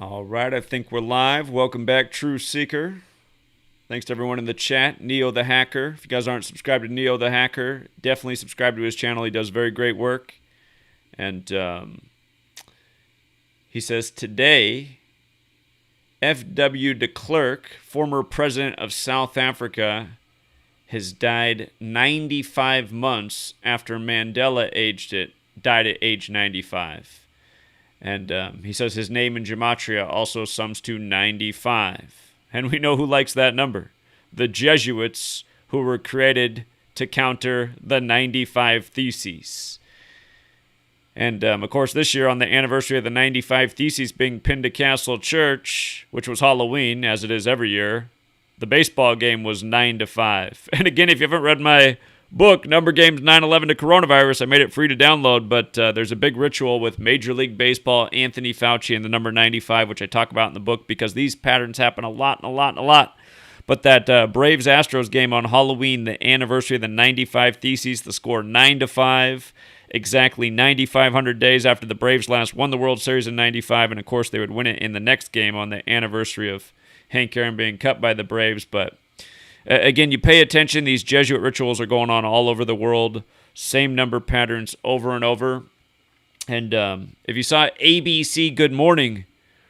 All right, I think we're live. Welcome back, True Seeker. Thanks to everyone in the chat. Neo the Hacker. If you guys aren't subscribed to Neo the Hacker, definitely subscribe to his channel. He does very great work. And he says, today, F.W. de Klerk, former president of South Africa, has died 95 months after Mandela died at age 95. And he says his name in Gematria also sums to 95. And we know who likes that number. The Jesuits, who were created to counter the 95 Theses. And, of course, this year on the anniversary of the 95 Theses being pinned to Castle Church, which was Halloween, as it is every year, the baseball game was 9-5. And again, if you haven't read my book, Number Games 9/11 to Coronavirus, I made it free to download, but there's a big ritual with Major League Baseball, Anthony Fauci, and the number 95, which I talk about in the book, because these patterns happen a lot. But that Braves-Astros game on Halloween, the anniversary of the 95 Theses, the score 9-5, exactly 9,500 days after the Braves last won the World Series in 95, and of course they would win it in the next game on the anniversary of Hank Aaron being cut by the Braves, but again, you pay attention, these Jesuit rituals are going on all over the world. Same number patterns over and over. And if you saw ABC Good Morning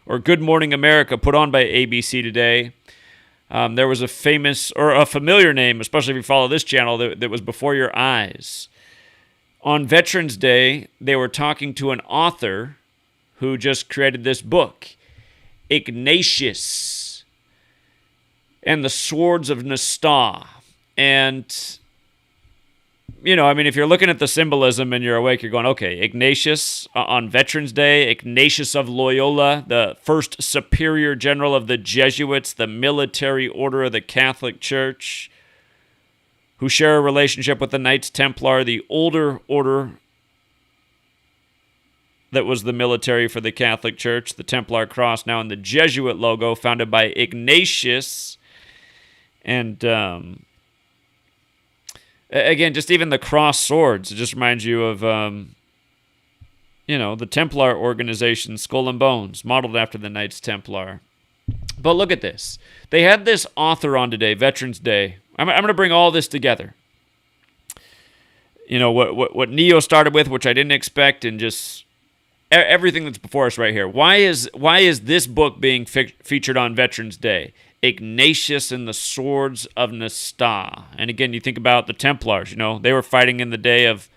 or Good Morning America put on by ABC today, there was a famous or a familiar name, especially if you follow this channel, that was before your eyes. On Veterans Day, they were talking to an author who just created this book, Ignatius and the Swords of Nasta. And, if you're looking at the symbolism and you're awake, you're going, okay, Ignatius on Veterans Day, Ignatius of Loyola, the first superior general of the Jesuits, the military order of the Catholic Church, who share a relationship with the Knights Templar, the older order that was the military for the Catholic Church, the Templar Cross, now in the Jesuit logo, founded by Ignatius. And again, just even the cross swords, it just reminds you of, the Templar organization, Skull and Bones, modeled after the Knights Templar. But look at this. They had this author on today, Veterans Day. I'm going to bring all this together. What Neo started with, which I didn't expect, and just everything that's before us right here. Why is this book being featured on Veterans Day? Ignatius and the Swords of Nasta. And again, you think about the Templars, they were fighting in the day of,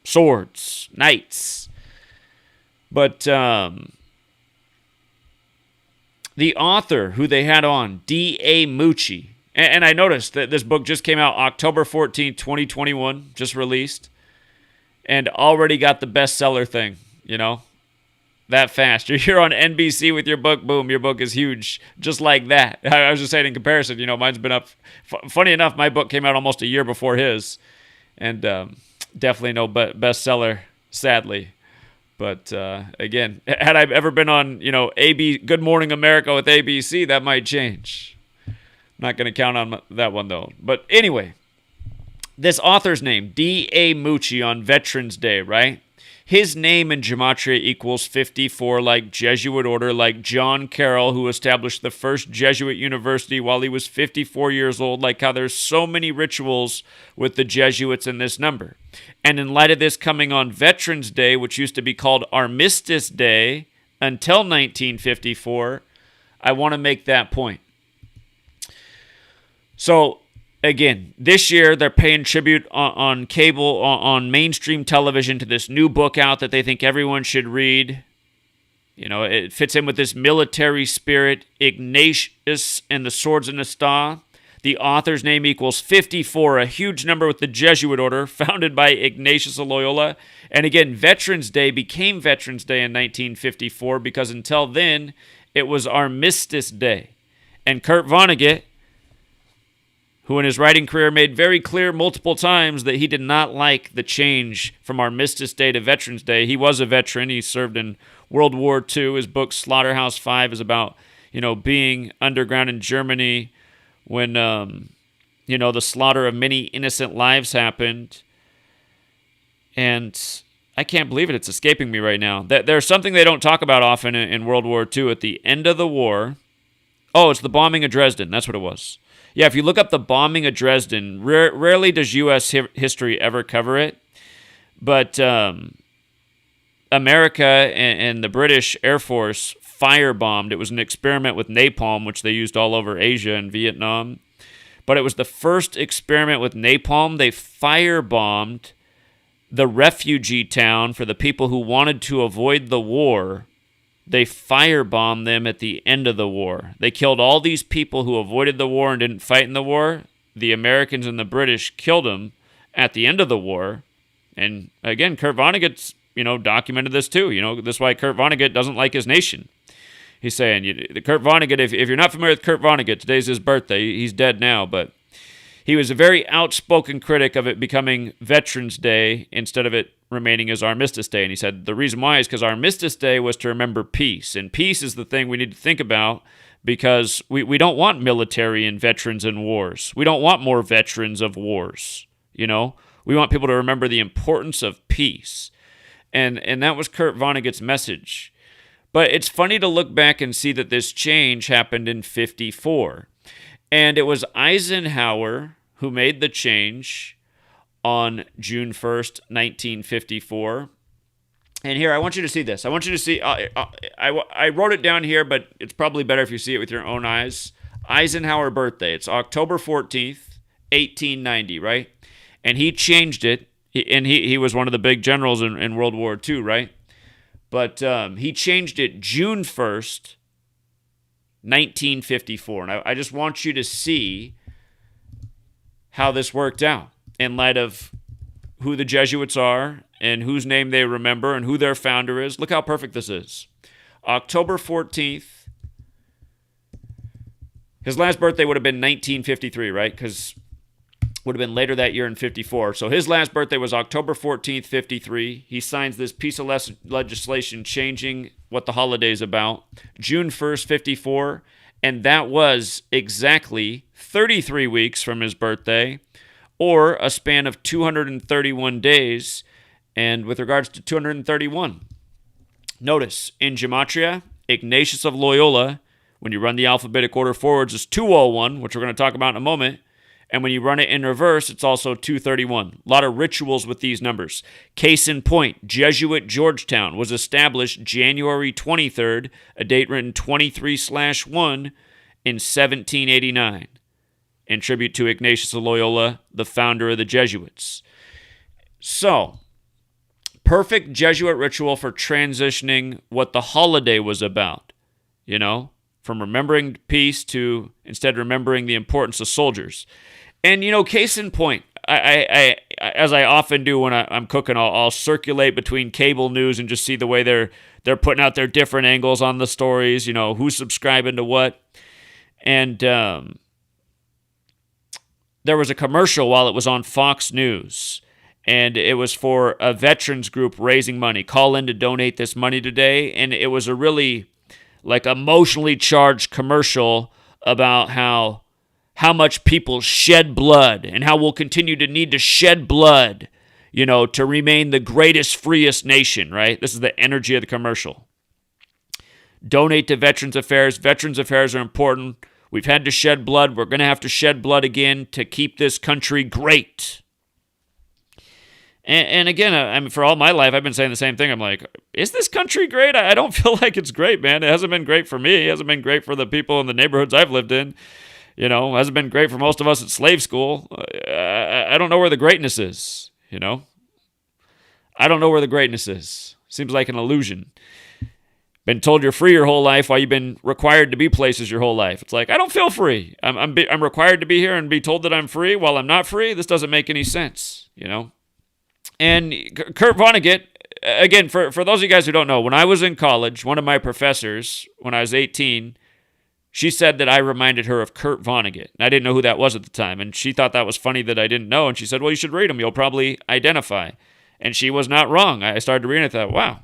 swords, knights. But the author who they had on, D.A. Mucci, and I noticed that this book just came out October 14th, 2021, just released, and already got the bestseller thing, that fast. You're here on NBC with your book, boom, your book is huge, just like that. I was just saying in comparison, mine's been up. Funny enough, my book came out almost a year before his, and definitely no bestseller, sadly. But again, had I ever been on, Good Morning America with ABC, that might change. Not going to count on that one, though. But anyway, this author's name, D.A. Mucci, on Veterans Day, right? His name in Gematria equals 54, like Jesuit order, like John Carroll, who established the first Jesuit university while he was 54 years old, like how there's so many rituals with the Jesuits in this number. And in light of this coming on Veterans Day, which used to be called Armistice Day until 1954, I want to make that point. So, again, this year they're paying tribute on cable, on mainstream television to this new book out that they think everyone should read. It fits in with this military spirit, Ignatius and the Swords of Nasta. The author's name equals 54, a huge number with the Jesuit order, founded by Ignatius of Loyola. And again, Veterans Day became Veterans Day in 1954 because until then, it was Armistice Day. And Kurt Vonnegut, who in his writing career made very clear multiple times that he did not like the change from Armistice Day to Veterans Day. He was a veteran. He served in World War II. His book, Slaughterhouse-Five, is about, being underground in Germany when, the slaughter of many innocent lives happened. And I can't believe it. It's escaping me right now. There's something they don't talk about often in World War II. At the end of the war, oh, it's the bombing of Dresden. That's what it was. Yeah, if you look up the bombing of Dresden, rarely does U.S. history ever cover it. But America and the British Air Force firebombed. It was an experiment with napalm, which they used all over Asia and Vietnam. But it was the first experiment with napalm. They firebombed the refugee town for the people who wanted to avoid the war. They firebombed them at the end of the war. They killed all these people who avoided the war and didn't fight in the war. The Americans and the British killed them at the end of the war. And again, Kurt Vonnegut's, documented this too. That's why Kurt Vonnegut doesn't like his nation. He's saying, Kurt Vonnegut, if you're not familiar with Kurt Vonnegut, today's his birthday. He's dead now, but he was a very outspoken critic of it becoming Veterans Day instead of it remaining as Armistice Day. And he said the reason why is because Armistice Day was to remember peace. And peace is the thing we need to think about because we don't want military and veterans in wars. We don't want more veterans of wars, We want people to remember the importance of peace. And that was Kurt Vonnegut's message. But it's funny to look back and see that this change happened in 1954. And it was Eisenhower who made the change on June 1st, 1954. And here, I want you to see this. I want you to see, I wrote it down here, but it's probably better if you see it with your own eyes. Eisenhower birthday. It's October 14th, 1890, right? And he changed it. And he was one of the big generals in World War II, right? But he changed it June 1st, 1954. And I just want you to see how this worked out in light of who the Jesuits are and whose name they remember and who their founder is. Look how perfect this is. October 14th. His last birthday would have been 1953, right? Because would have been later that year in 54. So his last birthday was October 14th, 53. He signs this piece of legislation changing what the holiday is about. June 1st, 54. And that was exactly 33 weeks from his birthday, or a span of 231 days. And with regards to 231, notice in Gematria, Ignatius of Loyola, when you run the alphabetic order forwards, is 201, which we're going to talk about in a moment. And when you run it in reverse, it's also 231. A lot of rituals with these numbers. Case in point, Jesuit Georgetown was established January 23rd, a date written 23/1 in 1789, in tribute to Ignatius of Loyola, the founder of the Jesuits. So, perfect Jesuit ritual for transitioning what the holiday was about, from remembering peace to instead remembering the importance of soldiers. And, case in point, I as I often do when I'm cooking, I'll circulate between cable news and just see the way they're putting out their different angles on the stories, who's subscribing to what. And there was a commercial while it was on Fox News, and it was for a veterans group raising money. Call in to donate this money today. And it was a really emotionally charged commercial about how much people shed blood and how we'll continue to need to shed blood, to remain the greatest, freest nation, right? This is the energy of the commercial. Donate to Veterans Affairs. Veterans Affairs are important. We've had to shed blood. We're going to have to shed blood again to keep this country great. And again, for all my life, I've been saying the same thing. I'm like, is this country great? I don't feel like it's great, man. It hasn't been great for me. It hasn't been great for the people in the neighborhoods I've lived in. It hasn't been great for most of us at slave school. I don't know where the greatness is, I don't know where the greatness is. Seems like an illusion. Been told you're free your whole life while you've been required to be places your whole life. It's like, I don't feel free. I'm required to be here and be told that I'm free while I'm not free. This doesn't make any sense, And Kurt Vonnegut, again, for those of you guys who don't know, when I was in college, one of my professors, when I was 18, she said that I reminded her of Kurt Vonnegut. And I didn't know who that was at the time. And she thought that was funny that I didn't know. And she said, well, you should read him. You'll probably identify. And she was not wrong. I started to read it and I thought, wow,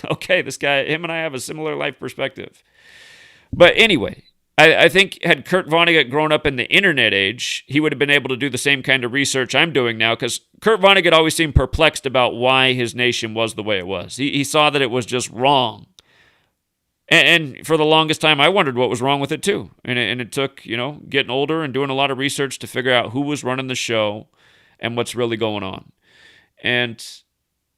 okay, this guy, him and I have a similar life perspective. But anyway, I think had Kurt Vonnegut grown up in the internet age, he would have been able to do the same kind of research I'm doing now, because Kurt Vonnegut always seemed perplexed about why his nation was the way it was. He saw that it was just wrong. And for the longest time, I wondered what was wrong with it too. And it took, getting older and doing a lot of research to figure out who was running the show and what's really going on. And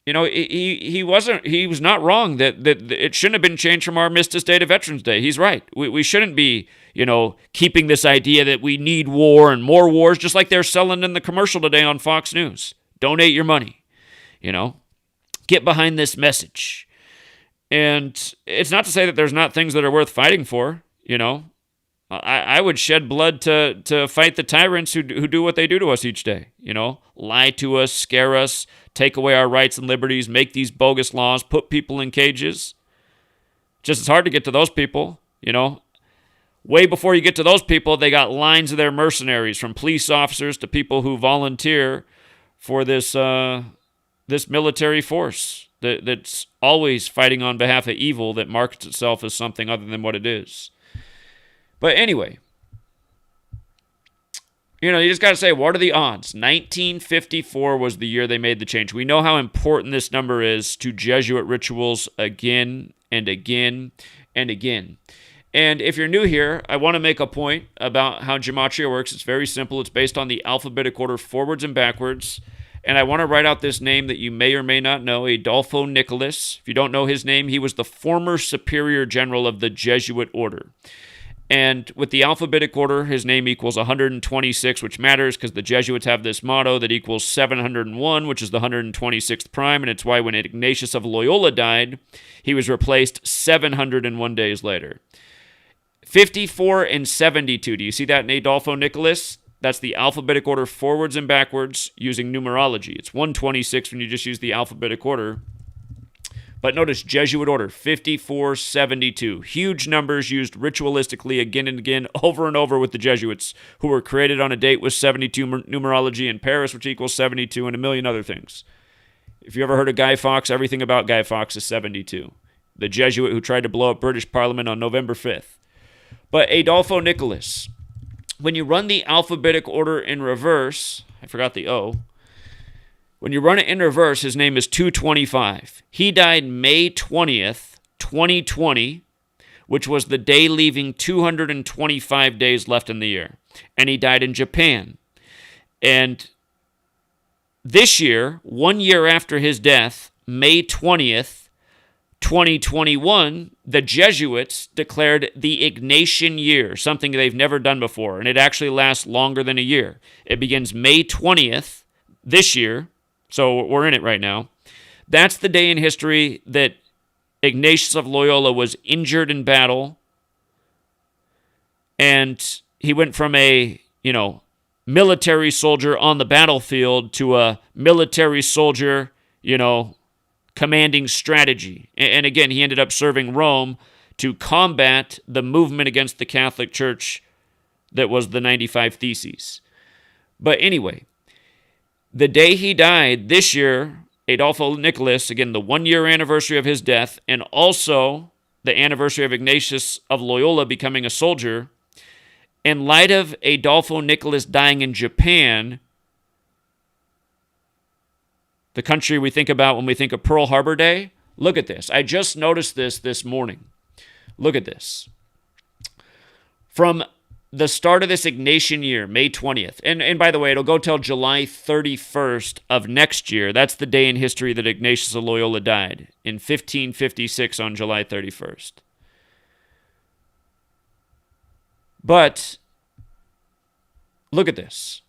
he was not wrong that it shouldn't have been changed from Armistice Day to Veterans Day. He's right. We shouldn't be, keeping this idea that we need war and more wars, just like they're selling in the commercial today on Fox News. Donate your money, get behind this message. And it's not to say that there's not things that are worth fighting for, I would shed blood to fight the tyrants who do what they do to us each day. Lie to us, scare us, take away our rights and liberties, make these bogus laws, put people in cages. Just as hard to get to those people. Way before you get to those people, they got lines of their mercenaries, from police officers to people who volunteer for this military force that's always fighting on behalf of evil that markets itself as something other than what it is. But anyway, you just got to say, what are the odds? 1954 was the year they made the change. We know how important this number is to Jesuit rituals again and again and again. And if you're new here, I want to make a point about how gematria works. It's very simple. It's based on the alphabetic order forwards and backwards. And I want to write out this name that you may or may not know, Adolfo Nicolas. If you don't know his name, he was the former superior general of the Jesuit order. And with the alphabetic order, his name equals 126, which matters because the Jesuits have this motto that equals 701, which is the 126th prime, and it's why when Ignatius of Loyola died, he was replaced 701 days later. 54 and 72. Do you see that in Adolfo Nicolas? That's the alphabetic order forwards and backwards using numerology. It's 126 when you just use the alphabetic order. But notice Jesuit order, 5472. Huge numbers used ritualistically again and again, over and over with the Jesuits, who were created on a date with 72 numerology in Paris, which equals 72, and a million other things. If you ever heard of Guy Fawkes, everything about Guy Fawkes is 72. The Jesuit who tried to blow up British Parliament on November 5th. But Adolfo Nicolas, when you run the alphabetic order in reverse, I forgot the O. When you run it in reverse, his name is 225. He died May 20th, 2020, which was the day leaving 225 days left in the year. And he died in Japan. And this year, 1 year after his death, May 20th, 2021, the Jesuits declared the Ignatian year, something they've never done before. And it actually lasts longer than a year. It begins May 20th this year. So we're in it right now. That's the day in history that Ignatius of Loyola was injured in battle. And he went from a, military soldier on the battlefield to a military soldier, commanding strategy. And again, he ended up serving Rome to combat the movement against the Catholic Church that was the 95 Theses. But anyway, the day he died this year, Adolfo Nicolas, again, the 1 year anniversary of his death, and also the anniversary of Ignatius of Loyola becoming a soldier, in light of Adolfo Nicolas dying in Japan, the country we think about when we think of Pearl Harbor Day, look at this. I just noticed this morning. Look at this. From the start of this Ignatian year, May 20th, and by the way, it'll go till July 31st of next year. That's the day in history that Ignatius of Loyola died, in 1556 on July 31st. But look at this.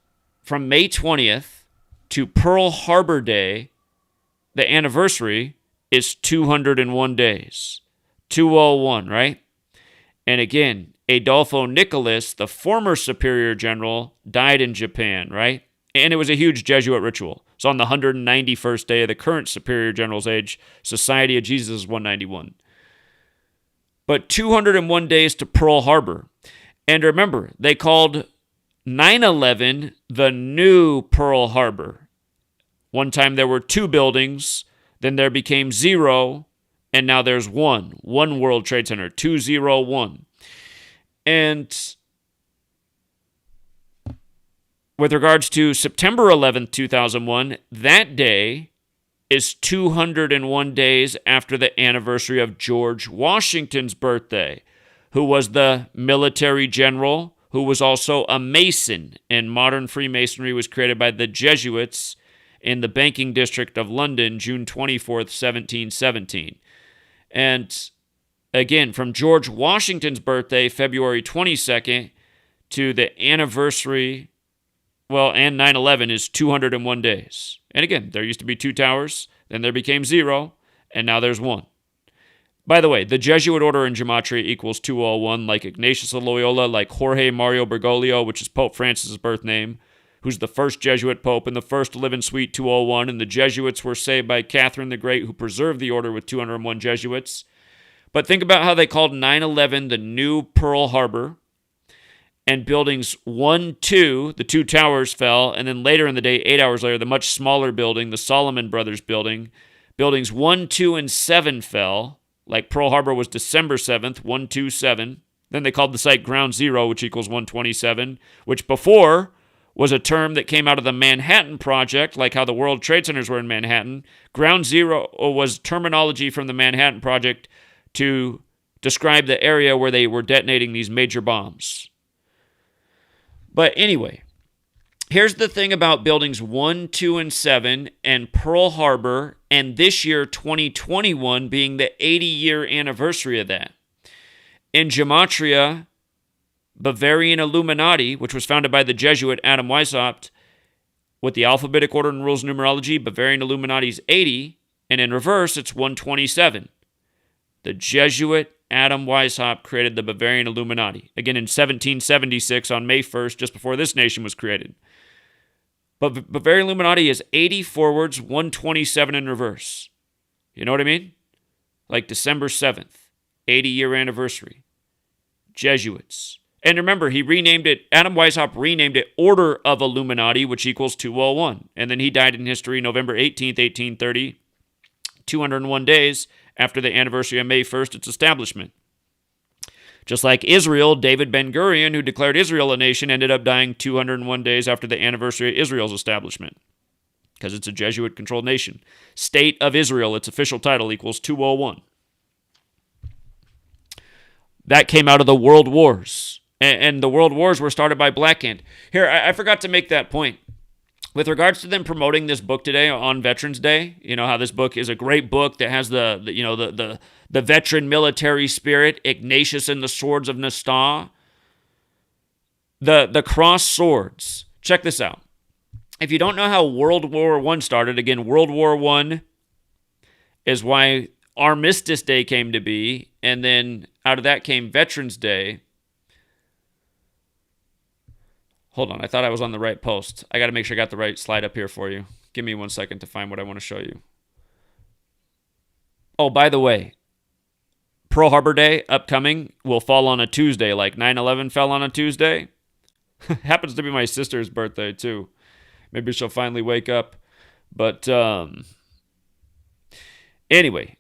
From May 20th to Pearl Harbor Day, the anniversary is 201 days. 201, right? And again, Adolfo Nicolas, the former superior general, died in Japan, right? And it was a huge Jesuit ritual. So on the 191st day of the current superior general's age, Society of Jesus is 191. But 201 days to Pearl Harbor. And remember, they called 9/11 the new Pearl Harbor. One time there were 2 buildings, then there became 0, and now there's 1. 1 World Trade Center, 201. And with regards to September 11th, 2001, that day is 201 days after the anniversary of George Washington's birthday, who was the military general who was also a Mason, and modern Freemasonry was created by the Jesuits in the banking district of London, June 24th, 1717. And again, from George Washington's birthday, February 22nd, to the anniversary, and 9/11 is 201 days. And again, there used to be 2 towers, then there became 0, and now there's 1. By the way, the Jesuit order in Gematria equals 201, like Ignatius of Loyola, like Jorge Mario Bergoglio, which is Pope Francis' birth name, who's the first Jesuit pope and the first to live in Suite 201, and the Jesuits were saved by Catherine the Great, who preserved the order with 201 Jesuits. But think about how they called 9/11 the new Pearl Harbor, and buildings 1, 2, the 2 towers fell, and then later in the day, 8 hours later, the much smaller building, the Solomon Brothers building, buildings 1, 2, and 7 fell, like Pearl Harbor was December 7th, 127. Then they called the site Ground Zero, which equals 127, which before was a term that came out of the Manhattan Project, like how the World Trade Centers were in Manhattan. Ground Zero was terminology from the Manhattan Project to describe the area where they were detonating these major bombs. But anyway, here's the thing about buildings 1, 2, and 7 and Pearl Harbor, and this year, 2021, being the 80-year anniversary of that. In Gematria, Bavarian Illuminati, which was founded by the Jesuit Adam Weishaupt, with the alphabetic order and rules of numerology, Bavarian Illuminati is 80, and in reverse, it's 127. The Jesuit Adam Weishaupt created the Bavarian Illuminati, again in 1776 on May 1st, just before this nation was created. But Bavarian Illuminati is 80 forwards, 127 in reverse. You know what I mean? Like December 7th, 80-year anniversary. Jesuits. And remember, he renamed it, Adam Weishaupt renamed it Order of Illuminati, which equals 201. And then he died in history November 18th, 1830, 201 days after the anniversary of May 1st, its establishment. Just like Israel, David Ben-Gurion, who declared Israel a nation, ended up dying 201 days after the anniversary of Israel's establishment, because it's a Jesuit-controlled nation. State of Israel, its official title, equals 201. That came out of the World Wars, and the World Wars were started by Black Hand. Here, I forgot to make that point. With regards to them promoting this book today on Veterans Day, you know how this book is a great book that has the veteran military spirit, Ignatius and the Swords of Nasta, the cross swords. Check this out. If you don't know how World War I started, again, World War I is why Armistice Day came to be, and then out of that came Veterans Day. Hold on, I thought I was on the right post. I got to make sure I got the right slide up here for you. Give me 1 second to find what I want to show you. Oh, by the way, Pearl Harbor Day, upcoming, will fall on a Tuesday, like 9/11 fell on a Tuesday. Happens to be my sister's birthday, too. Maybe she'll finally wake up. But anyway,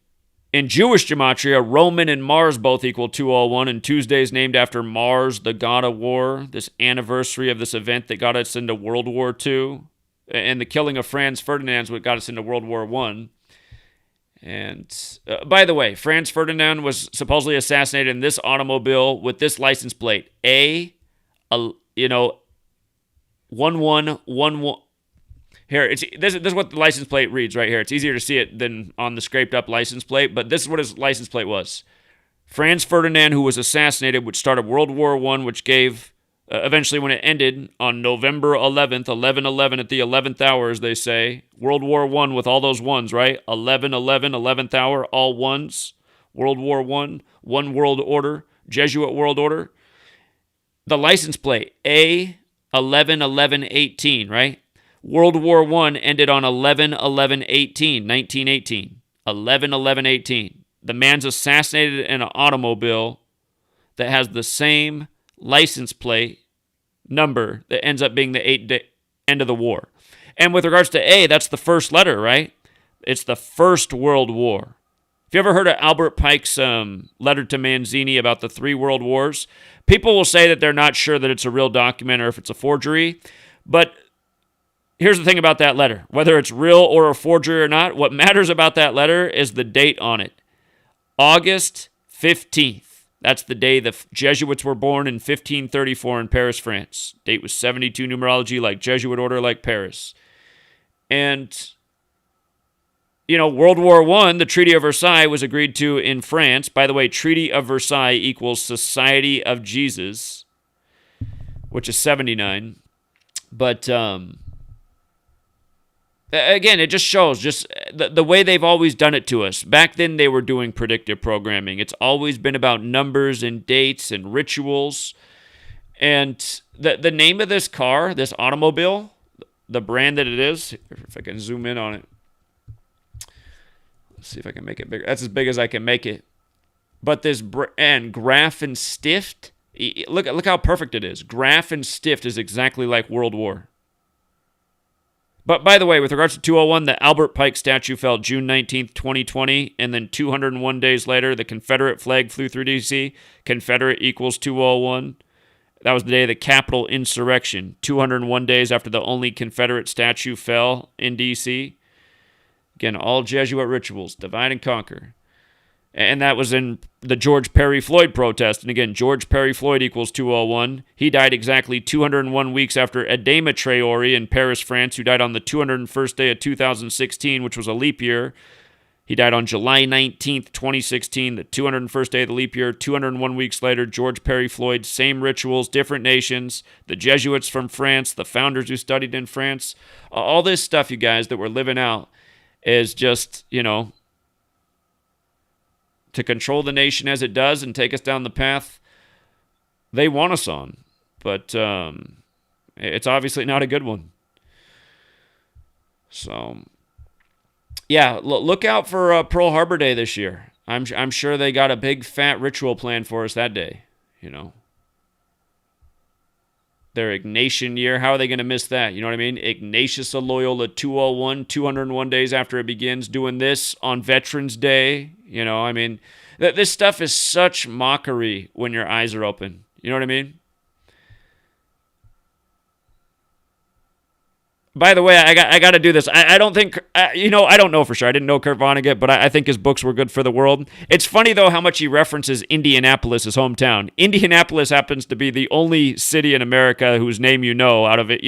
in Jewish Gematria, Roman and Mars both equal 201, and Tuesday is named after Mars, the god of war, this anniversary of this event that got us into World War II, and the killing of Franz Ferdinand is what got us into World War I. And by the way, Franz Ferdinand was supposedly assassinated in this automobile with this license plate, 1111. Here, this is what the license plate reads right here. It's easier to see it than on the scraped up license plate, but this is what his license plate was. Franz Ferdinand, who was assassinated, which started World War I, which gave, eventually when it ended on November 11th, 11/11 at the 11th hour, as they say, World War I with all those ones, right? 11/11, 11th hour, all ones. World War I, one world order, Jesuit world order. The license plate, A111118, right? World War I ended on 11/11/18, 1918. 11/11/18. The man's assassinated in an automobile that has the same license plate number that ends up being the end of the war. And with regards to A, that's the first letter, right? It's the First World War. If you ever heard of Albert Pike's letter to Manzini about the 3 world wars, people will say that they're not sure that it's a real document or if it's a forgery. But here's the thing about that letter. Whether it's real or a forgery or not, what matters about that letter is the date on it. August 15th. That's the day the Jesuits were born in 1534 in Paris, France. Date was 72 numerology, like Jesuit order, like Paris. And World War I, the Treaty of Versailles was agreed to in France. By the way, Treaty of Versailles equals Society of Jesus, which is 79. But again, it just shows the way they've always done it to us. Back then, they were doing predictive programming. It's always been about numbers and dates and rituals. And the name of this car, this automobile, the brand that it is, if I can zoom in on it. Let's see if I can make it bigger. That's as big as I can make it. But this brand, Graf and Stift, look how perfect it is. Graf and Stift is exactly like World War. But by the way, with regards to 201, the Albert Pike statue fell June 19th, 2020, and then 201 days later, the Confederate flag flew through D.C. Confederate equals 201. That was the day of the Capitol insurrection, 201 days after the only Confederate statue fell in D.C. Again, all Jesuit rituals, divide and conquer. And that was in the George Perry Floyd protest. And again, George Perry Floyd equals 201. He died exactly 201 weeks after Adama Traoré in Paris, France, who died on the 201st day of 2016, which was a leap year. He died on July 19th, 2016, the 201st day of the leap year. 201 weeks later, George Perry Floyd, same rituals, different nations, the Jesuits from France, the founders who studied in France. All this stuff, you guys, that we're living out is just, to control the nation as it does and take us down the path they want us on. But it's obviously not a good one. So, yeah, look out for Pearl Harbor Day this year. I'm sure they got a big fat ritual planned for us that day, Their Ignatian year, how are they going to miss that? You know what I mean? Ignatius of Loyola 201, 201 days after it begins, doing this on Veterans Day. This stuff is such mockery when your eyes are open. You know what I mean? By the way, I got to do this. I don't think, I don't know for sure. I didn't know Kurt Vonnegut, but I think his books were good for the world. It's funny, though, how much he references Indianapolis, his hometown. Indianapolis happens to be the only city in America whose name out of it,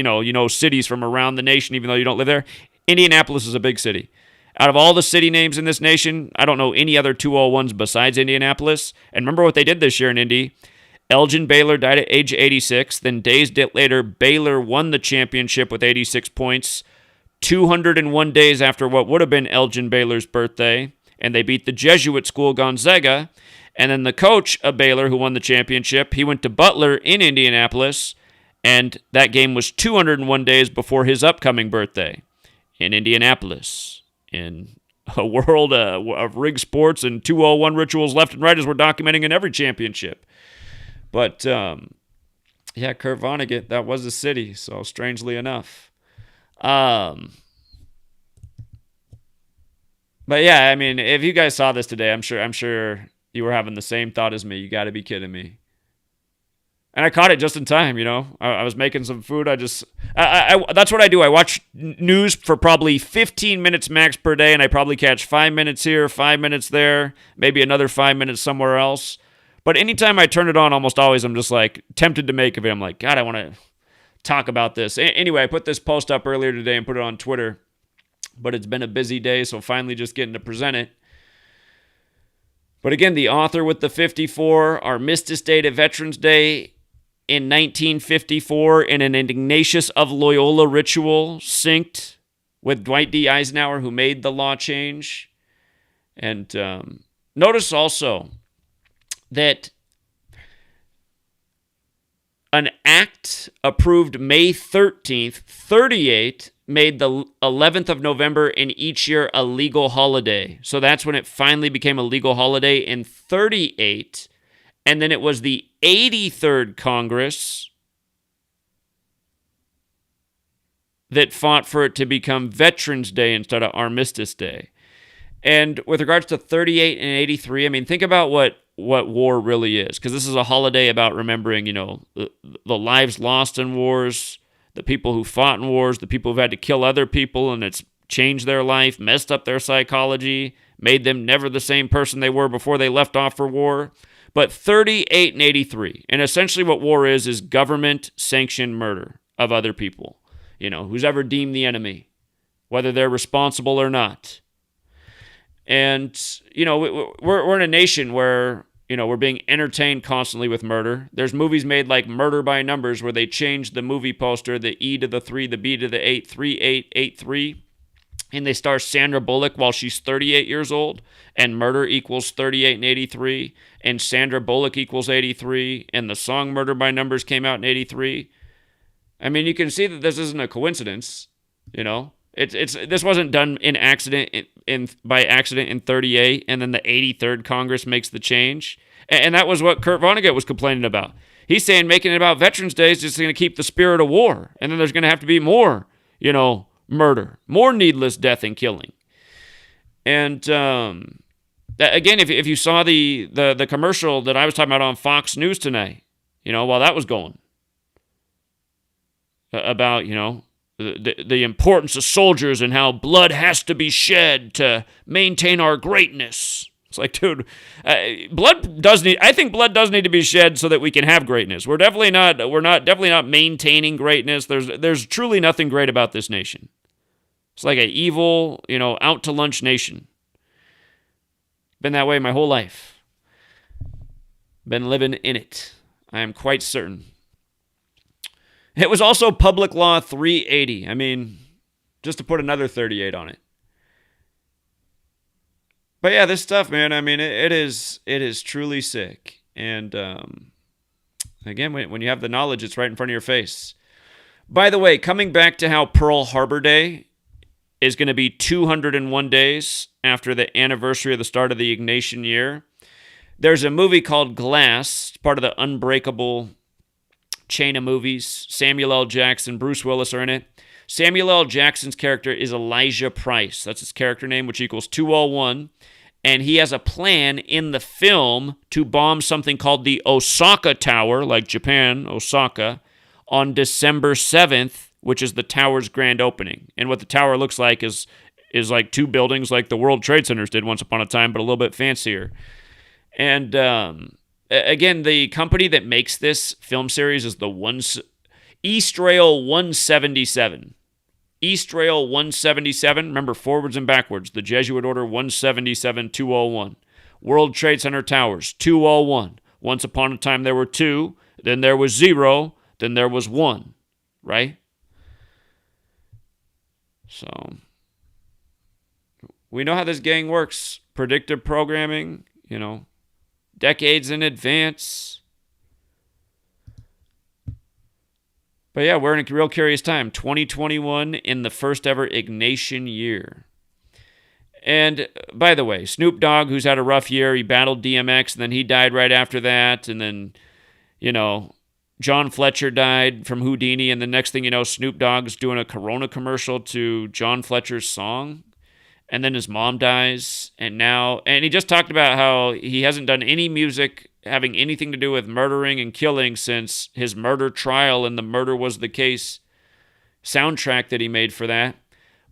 cities from around the nation, even though you don't live there. Indianapolis is a big city. Out of all the city names in this nation, I don't know any other 201s besides Indianapolis. And remember what they did this year in Indy. Elgin Baylor died at age 86. Then days later, Baylor won the championship with 86 points. 201 days after what would have been Elgin Baylor's birthday. And they beat the Jesuit school Gonzaga. And then the coach of Baylor, who won the championship, he went to Butler in Indianapolis. And that game was 201 days before his upcoming birthday in Indianapolis. In a world of rigged sports and 201 rituals left and right, as we're documenting in every championship. But, Kurt Vonnegut, that was a city, so strangely enough. But yeah, I mean, if you guys saw this today, I'm sure you were having the same thought as me. You got to be kidding me. And I caught it just in time, I was making some food. That's what I do. I watch news for probably 15 minutes max per day, and I probably catch 5 minutes here, 5 minutes there, maybe another 5 minutes somewhere else. But anytime I turn it on, almost always I'm just like tempted to make of it. I'm like, God, I want to talk about this. Anyway, I put this post up earlier today and put it on Twitter. But it's been a busy day, so finally just getting to present it. But again, the author with the 54, Armistice Day to Veterans Day in 1954 in an Ignatius of Loyola ritual synced with Dwight D. Eisenhower, who made the law change. And notice also that an act approved May 13th, 38, made the 11th of November in each year a legal holiday. So that's when it finally became a legal holiday in 38. And then it was the 83rd Congress that fought for it to become Veterans Day instead of Armistice Day. And with regards to 38 and 83, I mean, think about what war really is, because this is a holiday about remembering, the lives lost in wars, the people who fought in wars, the people who've had to kill other people, and it's changed their life, messed up their psychology, made them never the same person they were before they left off for war. But 38 and 83, and essentially what war is government-sanctioned murder of other people, who's ever deemed the enemy, whether they're responsible or not. And, we're in a nation where, we're being entertained constantly with murder. There's movies made like Murder by Numbers where they change the movie poster, the E to the 3, the B to the 8, 3883. And they star Sandra Bullock while she's 38 years old, and murder equals 38 and 83, and Sandra Bullock equals 83, and the song Murder by Numbers came out in 83. I mean, you can see that this isn't a coincidence, This wasn't done by accident in 38, and then the 83rd Congress makes the change. And that was what Kurt Vonnegut was complaining about. He's saying making it about Veterans Day is just going to keep the spirit of war, and then there's going to have to be more, murder, more needless death and killing. And again, if you saw the commercial that I was talking about on Fox News tonight, while that was going, about, the importance of soldiers and how blood has to be shed to maintain our greatness. It's like, dude, I think blood does need to be shed so that we can have greatness. We're definitely not maintaining greatness. There's truly nothing great about this nation. It's like an evil, out to lunch nation. Been that way my whole life. Been living in it. I am quite certain. It was also Public Law 380. I mean, just to put another 38 on it. But yeah, this stuff, man, I mean, it is truly sick. And again, when you have the knowledge, it's right in front of your face. By the way, coming back to how Pearl Harbor Day is going to be 201 days after the anniversary of the start of the Ignatian year, there's a movie called Glass, part of the Unbreakable chain of movies. Samuel L. Jackson, Bruce Willis are in it. Samuel L. Jackson's character is Elijah Price. That's his character name, which equals 201. And he has a plan in the film to bomb something called the Osaka Tower, like Japan, Osaka, on December 7th, which is the tower's grand opening. And what the tower looks like is like two buildings like the World Trade Centers did once upon a time, but a little bit fancier. And again, the company that makes this film series is the East Rail 177. East Rail 177, remember forwards and backwards, the Jesuit order 177-201. World Trade Center Towers, 201. Once upon a time there were 2, then there was 0, then there was 1, right? So, we know how this gang works. Predictive programming, decades in advance. But yeah, we're in a real curious time. 2021 in the first ever Ignatian year. And by the way, Snoop Dogg, who's had a rough year, he battled DMX, and then he died right after that. And then, John Fletcher died from Houdini, and the next thing you know, Snoop Dogg's doing a Corona commercial to John Fletcher's song. And then his mom dies, and he just talked about how he hasn't done any music having anything to do with murdering and killing since his murder trial and the Murder Was the Case soundtrack that he made for that.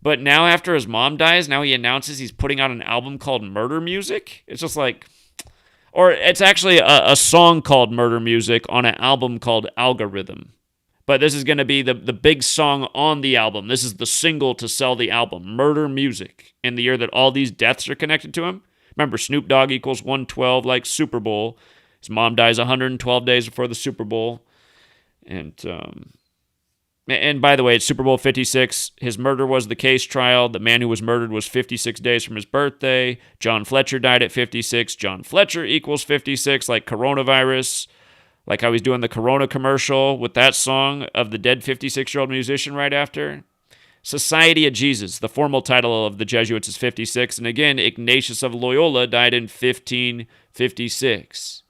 But now after his mom dies, now he announces he's putting out an album called Murder Music. It's just like, or it's actually a song called Murder Music on an album called Algorithm. But this is going to be the big song on the album. This is the single to sell the album, Murder Music, in the year that all these deaths are connected to him. Remember, Snoop Dogg equals 112, like Super Bowl. His mom dies 112 days before the Super Bowl. And by the way, it's Super Bowl 56. His Murder Was the Case trial. The man who was murdered was 56 days from his birthday. John Fletcher died at 56. John Fletcher equals 56, like coronavirus. Like how he's doing the Corona commercial with that song of the dead 56-year-old musician right after. Society of Jesus, the formal title of the Jesuits is 56. And again, Ignatius of Loyola died in 1556.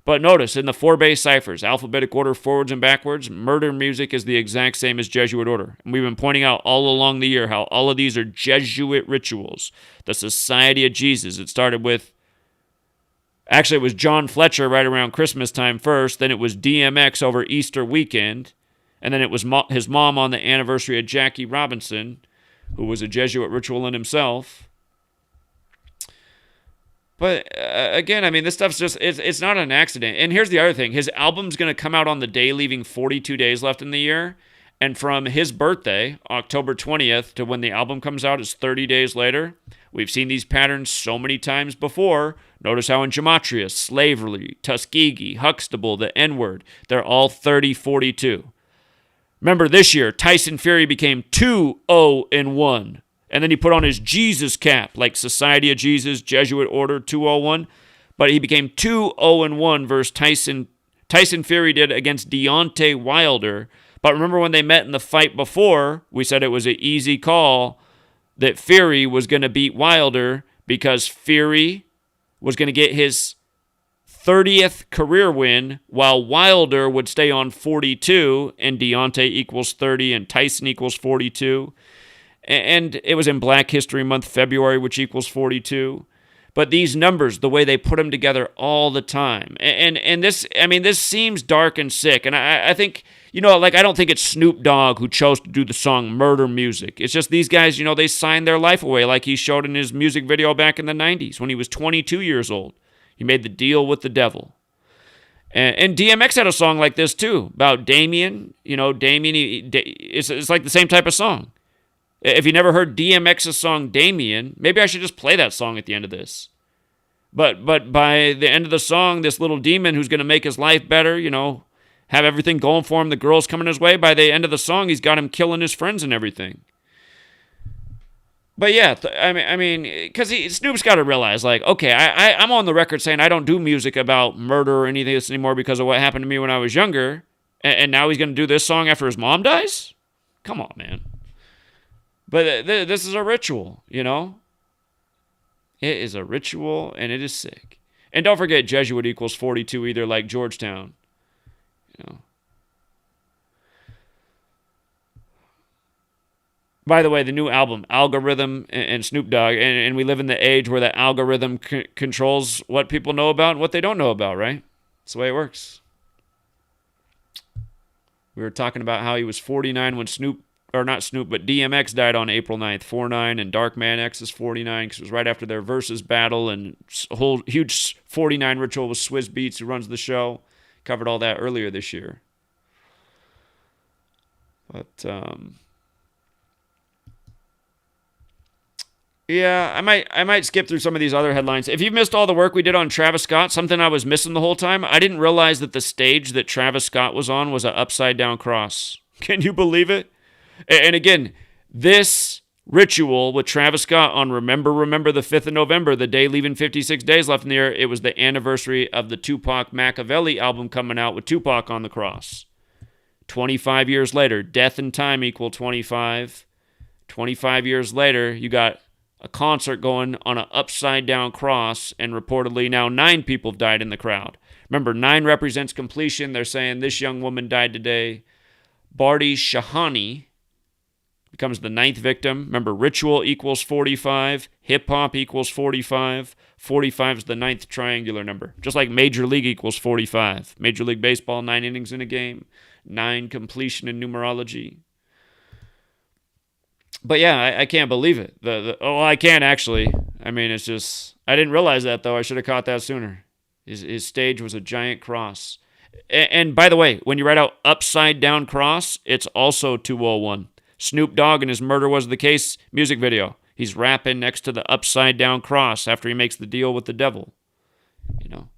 But notice, in the 4 base ciphers, alphabetic order forwards and backwards, murder music is the exact same as Jesuit order. And we've been pointing out all along the year how all of these are Jesuit rituals. The Society of Jesus, it started with, actually it was John Fletcher right around Christmas time first, then it was DMX over Easter weekend, and then it was his mom on the anniversary of Jackie Robinson, who was a Jesuit ritual in himself. But again, I mean, this stuff's just, it's not an accident. And here's the other thing. His album's going to come out on the day leaving 42 days left in the year. And from his birthday, October 20th, to when the album comes out is 30 days later. We've seen these patterns so many times before. Notice how in Gematria, Slavery, Tuskegee, Huxtable, the N-word, they're all 30-42. Remember this year, Tyson Fury became 2-0-1. And then he put on his Jesus cap, like Society of Jesus, Jesuit Order 201. But he became 2-0-1 versus Tyson. Tyson Fury did against Deontay Wilder. But remember when they met in the fight before, we said it was an easy call that Fury was going to beat Wilder because Fury was going to get his 30th career win while Wilder would stay on 42 and Deontay equals 30 and Tyson equals 42. And it was in Black History Month, February, which equals 42. But these numbers, the way they put them together all the time. And this, I mean, this seems dark and sick. And I think, you know, like, I don't think it's Snoop Dogg who chose to do the song Murder Music. It's just these guys, you know, they signed their life away like he showed in his music video back in the 90s when he was 22 years old. He made the deal with the devil. And DMX had a song like this, too, about Damien. You know, Damien, it's like the same type of song. If you never heard DMX's song Damien, maybe I should just play that song at the end of this. But by the end of the song, this little demon who's going to make his life better, you know, have everything going for him, the girls coming his way, by the end of the song, he's got him killing his friends and everything. But yeah, I mean, because Snoop's got to realize, like, okay, I'm on the record saying I don't do music about murder or anything else anymore because of what happened to me when I was younger, and now he's going to do this song after his mom dies? Come on, man. But this is a ritual, you know? It is a ritual, and it is sick. And don't forget Jesuit equals 42 either, like Georgetown. You know? By the way, the new album, Algorithm and Snoop Dogg, and we live in the age where the algorithm controls what people know about and what they don't know about, right? That's the way it works. We were talking about how he was 49 when DMX died on April 9th, 49, and Darkman X is 49 because it was right after their Versus battle, and a whole huge 49 ritual with Swizz Beatz, who runs the show. Covered all that earlier this year. But, yeah, I might skip through some of these other headlines. If you've missed all the work we did on Travis Scott, something I was missing the whole time, I didn't realize that the stage that Travis Scott was on was an upside-down cross. Can you believe it? And again, this ritual with Travis Scott on Remember the 5th of November, the day leaving 56 days left in the year, it was the anniversary of the Tupac Machiavelli album coming out with Tupac on the cross. 25 years later, death and time equal 25. 25 years later, you got a concert going on an upside-down cross, and reportedly now 9 people have died in the crowd. Remember, 9 represents completion. They're saying this young woman died today. Bardi Shahani becomes the 9th victim. Remember, ritual equals 45. Hip-hop equals 45. 45 is the 9th triangular number. Just like Major League equals 45. Major League Baseball, 9 innings in a game. 9 completion in numerology. But yeah, I can't believe it. I can actually. I mean, it's just, I didn't realize that, though. I should have caught that sooner. His stage was a giant cross. And by the way, when you write out upside down cross, it's also 201. Snoop Dogg in his Murder Was the Case music video. He's rapping next to the upside down cross after he makes the deal with the devil. You know,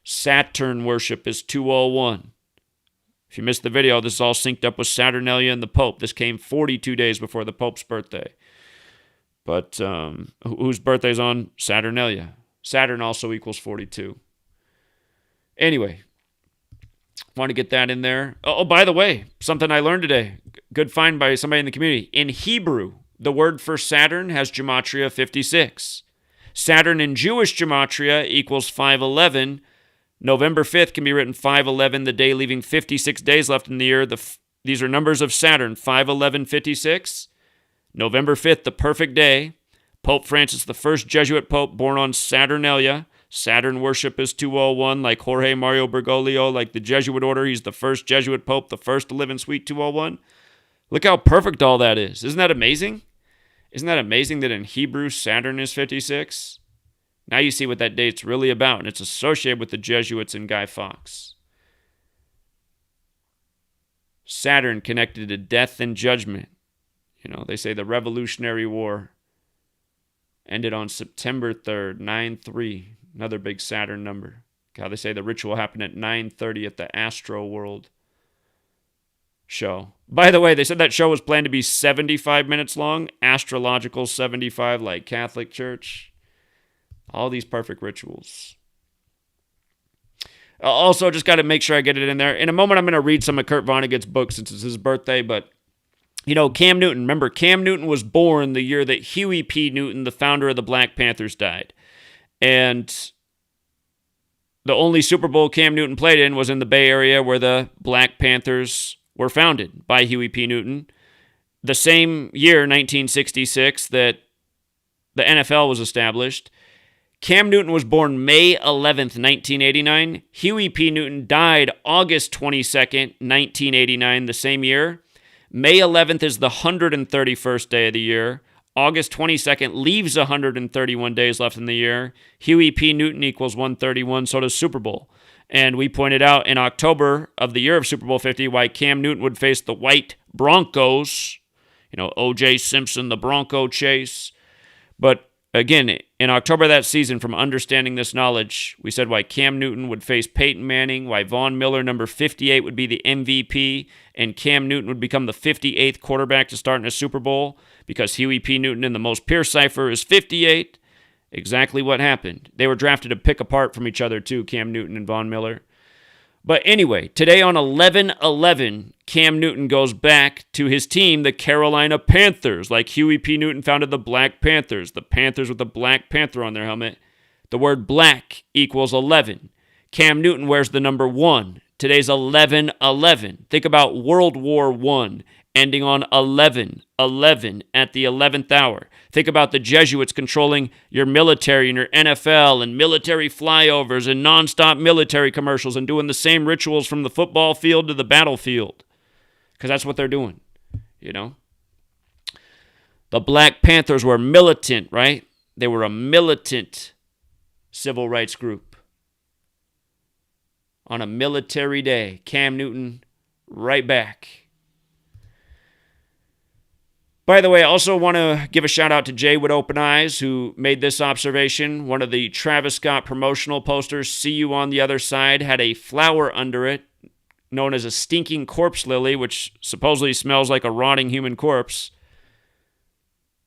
Saturn worship is 201. If you missed the video, this is all synced up with Saturnalia and the Pope. This came 42 days before the Pope's birthday. But whose birthday is on? Saturnalia. Saturn also equals 42. Anyway, want to get that in there. Oh, by the way, something I learned today. Good find by somebody in the community. In Hebrew, the word for Saturn has gematria 56. Saturn in Jewish gematria equals 511. November 5th can be written 511, the day leaving 56 days left in the year. These are numbers of Saturn, 511, 56. November 5th, the perfect day. Pope Francis, the first Jesuit pope born on Saturnalia. Saturn worship is 201, like Jorge Mario Bergoglio, like the Jesuit order. He's the first Jesuit pope, the first to live in Suite 201. Look how perfect all that is. Isn't that amazing? Isn't that amazing that in Hebrew, Saturn is 56? Now you see what that date's really about, and it's associated with the Jesuits and Guy Fawkes. Saturn connected to death and judgment. You know, they say the Revolutionary War ended on September 3rd, 9-3. Another big Saturn number. God, they say the ritual happened at 9:30 at the Astro World show. By the way, they said that show was planned to be 75 minutes long. Astrological 75, like Catholic Church. All these perfect rituals. Also, just got to make sure I get it in there. In a moment, I'm going to read some of Kurt Vonnegut's books since it's his birthday, but you know, Cam Newton. Remember, Cam Newton was born the year that Huey P. Newton, the founder of the Black Panthers, died. And the only Super Bowl Cam Newton played in was in the Bay Area where the Black Panthers were founded by Huey P. Newton. The same year, 1966, that the NFL was established. Cam Newton was born May 11th, 1989. Huey P. Newton died August 22nd, 1989, the same year. May 11th is the 131st day of the year. August 22nd leaves 131 days left in the year. Huey P. Newton equals 131, so does Super Bowl. And we pointed out in October of the year of Super Bowl 50 why Cam Newton would face the white Broncos. You know, O.J. Simpson, the Bronco chase. But again, in October of that season, from understanding this knowledge, we said why Cam Newton would face Peyton Manning, why Von Miller, number 58, would be the MVP, and Cam Newton would become the 58th quarterback to start in a Super Bowl, because Huey P. Newton in the most pure cipher is 58. Exactly what happened. They were drafted to pick apart from each other too, Cam Newton and Von Miller. But anyway, today on 11/11, Cam Newton goes back to his team, the Carolina Panthers, like Huey P. Newton founded the Black Panthers, the Panthers with the Black Panther on their helmet. The word black equals 11. Cam Newton wears the number 1. Today's 11/11. Think about World War I, ending on 11/11 at the 11th hour. Think about the Jesuits controlling your military and your NFL and military flyovers and nonstop military commercials and doing the same rituals from the football field to the battlefield. Because that's what they're doing, you know. The Black Panthers were militant, right? They were a militant civil rights group. On a military day, Cam Newton right back. By the way, I also want to give a shout out to Jay with Open Eyes, who made this observation. One of the Travis Scott promotional posters, "See You on the Other Side," had a flower under it known as a stinking corpse lily, which supposedly smells like a rotting human corpse.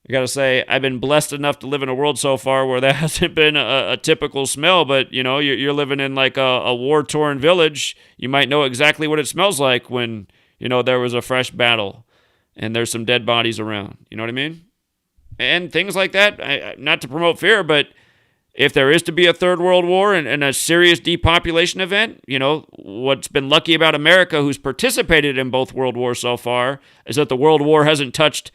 I gotta say, I've been blessed enough to live in a world so far where that hasn't been a typical smell, but you know, you're living in like a war-torn village. You might know exactly what it smells like when, you know, there was a fresh battle and there's some dead bodies around. You know what I mean? And things like that, not to promote fear, but if there is to be a third world war and a serious depopulation event, you know, what's been lucky about America, who's participated in both world wars so far, is that the world war hasn't touched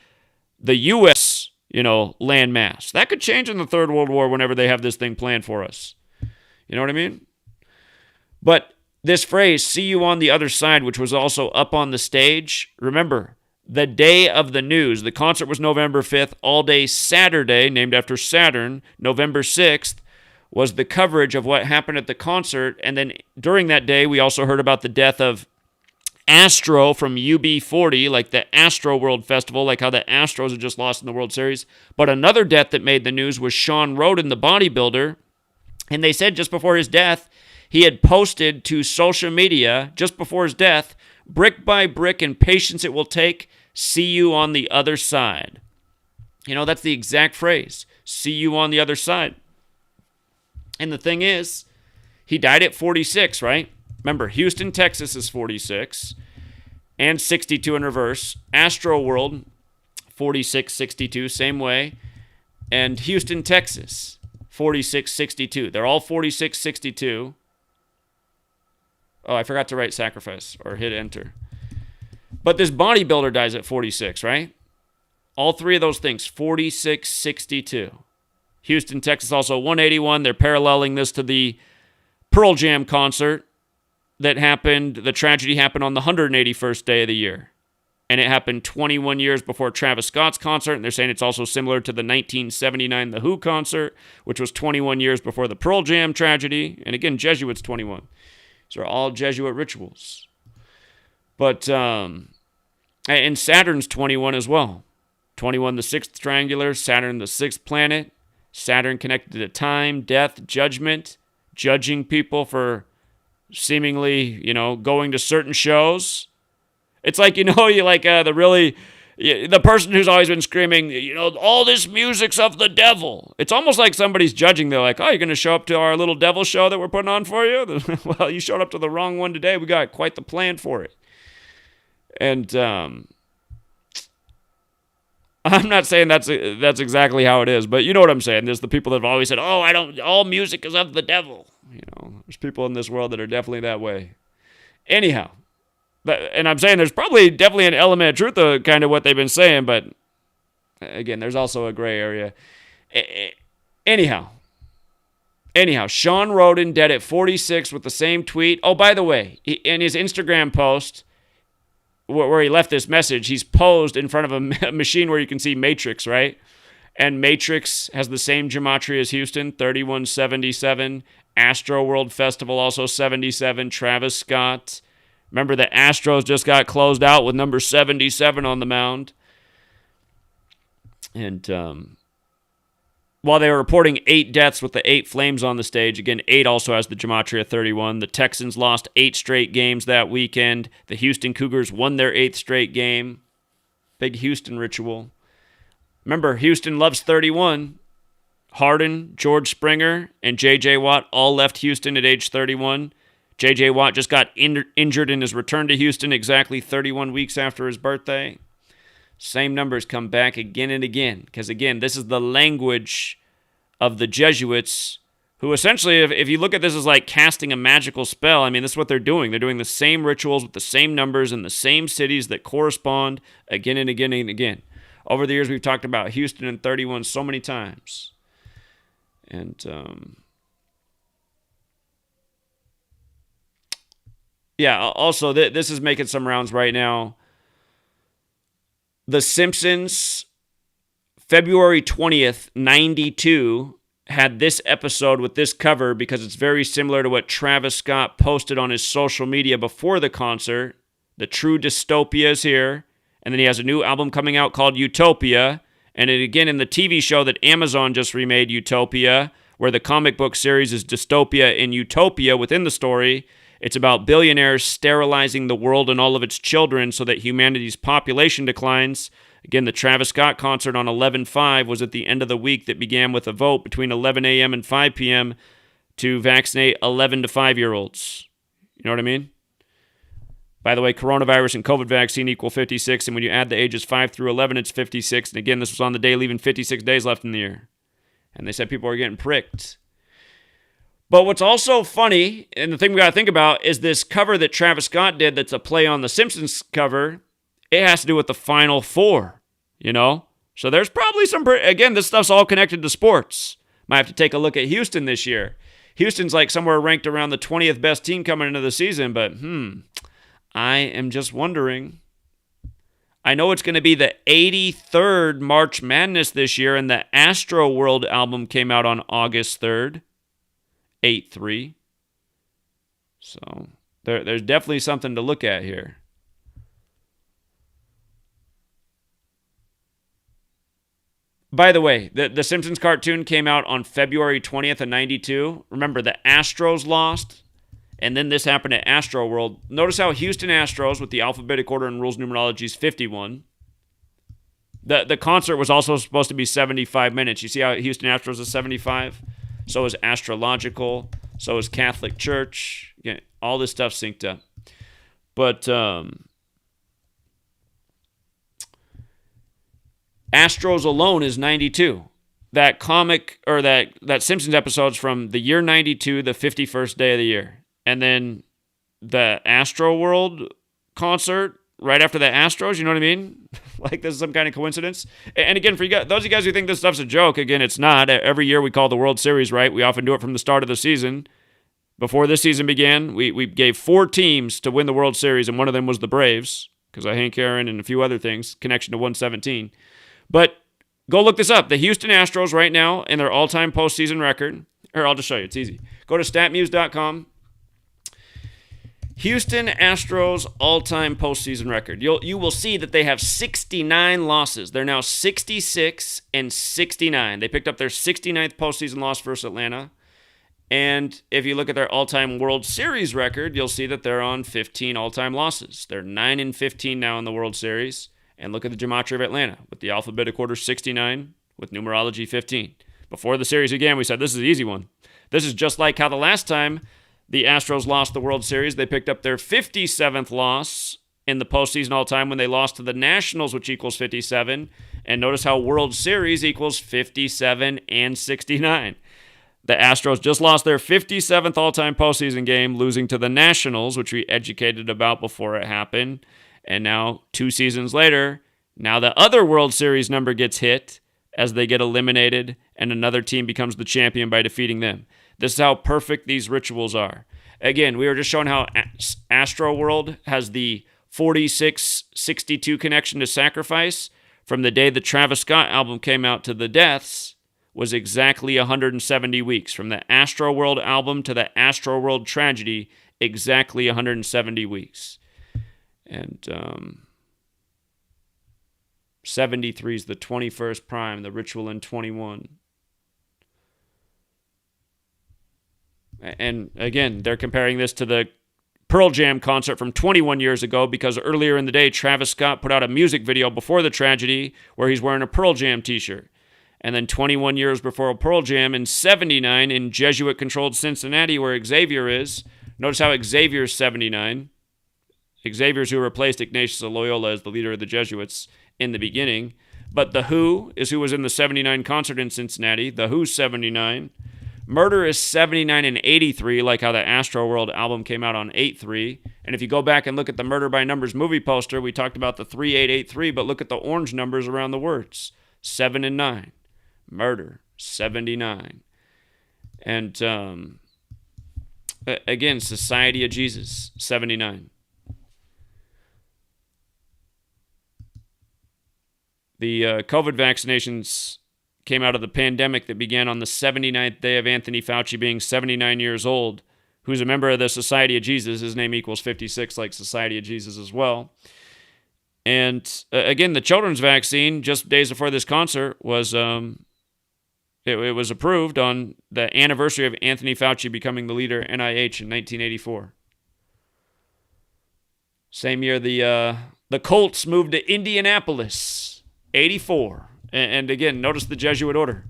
the U.S., you know, landmass. That could change in the third world war whenever they have this thing planned for us. You know what I mean? But this phrase, "see you on the other side," which was also up on the stage, remember, the day of the news. The concert was November 5th. All day Saturday, named after Saturn, November 6th, was the coverage of what happened at the concert. And then during that day, we also heard about the death of Astro from UB40, like the Astro World Festival, like how the Astros had just lost in the World Series. But another death that made the news was Sean Roden, the bodybuilder. And they said just before his death, he had posted to social media, just before his death, "Brick by brick and patience it will take, see you on the other side." You know, that's the exact phrase. See you on the other side. And the thing is, he died at 46, right? Remember, Houston, Texas is 46 and 62 in reverse. Astro World, 46, 62, same way. And Houston, Texas, 46, 62. They're all 46, 62. Oh, I forgot to write sacrifice or hit enter. But this bodybuilder dies at 46, right? All three of those things, 46, 62. Houston, Texas, also 181. They're paralleling this to the Pearl Jam concert that happened. The tragedy happened on the 181st day of the year. And it happened 21 years before Travis Scott's concert. And they're saying it's also similar to the 1979 The Who concert, which was 21 years before the Pearl Jam tragedy. And again, Jesuits 21. These are all Jesuit rituals. But, and Saturn's 21 as well. 21, the sixth triangular. Saturn, the sixth planet. Saturn connected to time, death, judgment, judging people for seemingly, going to certain shows. It's like, you like the person who's always been screaming, all this music's of the devil. It's almost like somebody's judging. They're like, oh, you're going to show up to our little devil show that we're putting on for you? Well, you showed up to the wrong one today. We got quite the plan for it. And I'm not saying that's exactly how it is, but you know what I'm saying. There's the people that have always said, oh, all music is of the devil. There's people in this world that are definitely that way. Anyhow. And I'm saying there's definitely an element of truth to kind of what they've been saying, but again, there's also a gray area. Anyhow, Sean Roden dead at 46 with the same tweet. Oh, by the way, in his Instagram post where he left this message, he's posed in front of a machine where you can see Matrix, right? And Matrix has the same gematria as Houston, 3177. Astro World Festival also 77. Travis Scott. Remember, the Astros just got closed out with number 77 on the mound. And while they were reporting 8 deaths with the 8 flames on the stage, again, 8 also has the gematria 31. The Texans lost 8 straight games that weekend. The Houston Cougars won their 8th straight game. Big Houston ritual. Remember, Houston loves 31. Harden, George Springer, and J.J. Watt all left Houston at age 31. J.J. Watt just got injured in his return to Houston exactly 31 weeks after his birthday. Same numbers come back again and again. Because, again, this is the language of the Jesuits, who essentially, if you look at this as like casting a magical spell, I mean, this is what they're doing. They're doing the same rituals with the same numbers in the same cities that correspond again and again and again. Over the years, we've talked about Houston and 31 so many times. And, yeah, also, this is making some rounds right now. The Simpsons, February 20th, 92, had this episode with this cover because it's very similar to what Travis Scott posted on his social media before the concert. The True Dystopia is here. And then he has a new album coming out called Utopia. And it, again, in the TV show that Amazon just remade, Utopia, where the comic book series is Dystopia in Utopia within the story. It's about billionaires sterilizing the world and all of its children so that humanity's population declines. Again, the Travis Scott concert on 11/5 was at the end of the week that began with a vote between 11 a.m. and 5 p.m. to vaccinate 11 to 5-year-olds. You know what I mean? By the way, coronavirus and COVID vaccine equal 56, and when you add the ages 5 through 11, it's 56. And again, this was on the day leaving 56 days left in the year. And they said people are getting pricked. But what's also funny, and the thing we got to think about, is this cover that Travis Scott did that's a play on the Simpsons cover. It has to do with the Final Four, So there's probably some, again, this stuff's all connected to sports. Might have to take a look at Houston this year. Houston's like somewhere ranked around the 20th best team coming into the season, but I am just wondering. I know it's going to be the 83rd March Madness this year, and the Astro World album came out on August 3rd. 8-3. So there's definitely something to look at here. By the way, the Simpsons cartoon came out on February 20th of 92. Remember, the Astros lost, and then this happened at Astro World. Notice how Houston Astros, with the alphabetic order and rules numerology, is 51. The concert was also supposed to be 75 minutes. You see how Houston Astros is 75? So is astrological. So is Catholic Church. Again, all this stuff synced up. But Astros alone is 92. That comic, or that Simpsons episode's from the year 92, the 51st day of the year. And then the Astro World concert right after the Astros. You know what I mean? Like this is some kind of coincidence. And again, for you guys, those of you guys who think this stuff's a joke, again, it's not. Every year we call the World Series, right? We often do it from the start of the season. Before this season began, we gave 4 teams to win the World Series, and one of them was the Braves, because of Hank Aaron and a few other things, connection to 117. But go look this up. The Houston Astros right now in their all-time postseason record. Or I'll just show you. It's easy. Go to statmuse.com. Houston Astros all-time postseason record. You will see that they have 69 losses. They're now 66-69. They picked up their 69th postseason loss versus Atlanta. And if you look at their all-time World Series record, you'll see that they're on 15 all-time losses. They're 9-15 now in the World Series. And look at the gematria of Atlanta with the alphabetic order 69 with numerology 15. Before the series began, we said this is an easy one. This is just like how the last time the Astros lost the World Series, they picked up their 57th loss in the postseason all-time when they lost to the Nationals, which equals 57. And notice how World Series equals 57 and 69. The Astros just lost their 57th all-time postseason game, losing to the Nationals, which we educated about before it happened. And now, 2 seasons later, now the other World Series number gets hit as they get eliminated and another team becomes the champion by defeating them. This is how perfect these rituals are. Again, we were just showing how Astro World has the 46-62 connection to sacrifice. From the day the Travis Scott album came out to the deaths was exactly 170 weeks. From the Astro World album to the Astro World tragedy, exactly 170 weeks. And 73 is the 21st prime, the ritual in 21. And again, they're comparing this to the Pearl Jam concert from 21 years ago because earlier in the day, Travis Scott put out a music video before the tragedy where he's wearing a Pearl Jam t-shirt. And then 21 years before Pearl Jam in 79 in Jesuit-controlled Cincinnati where Xavier is. Notice how Xavier's 79. Xavier's who replaced Ignatius of Loyola as the leader of the Jesuits in the beginning. But The Who is who was in the 79 concert in Cincinnati. The Who's 79. Murder is 79 and 83, like how the Astro World album came out on 8-3. And if you go back and look at the Murder by Numbers movie poster, we talked about the 3883, but look at the orange numbers around the words. 7 and 9. Murder, 79. And again, Society of Jesus, 79. The COVID vaccinations came out of the pandemic that began on the 79th day of Anthony Fauci being 79 years old, who's a member of the Society of Jesus. His name equals 56, like Society of Jesus as well. And again, the children's vaccine, just days before this concert, was it was approved on the anniversary of Anthony Fauci becoming the leader of NIH in 1984. Same year, the Colts moved to Indianapolis, 84. And again, notice the Jesuit order.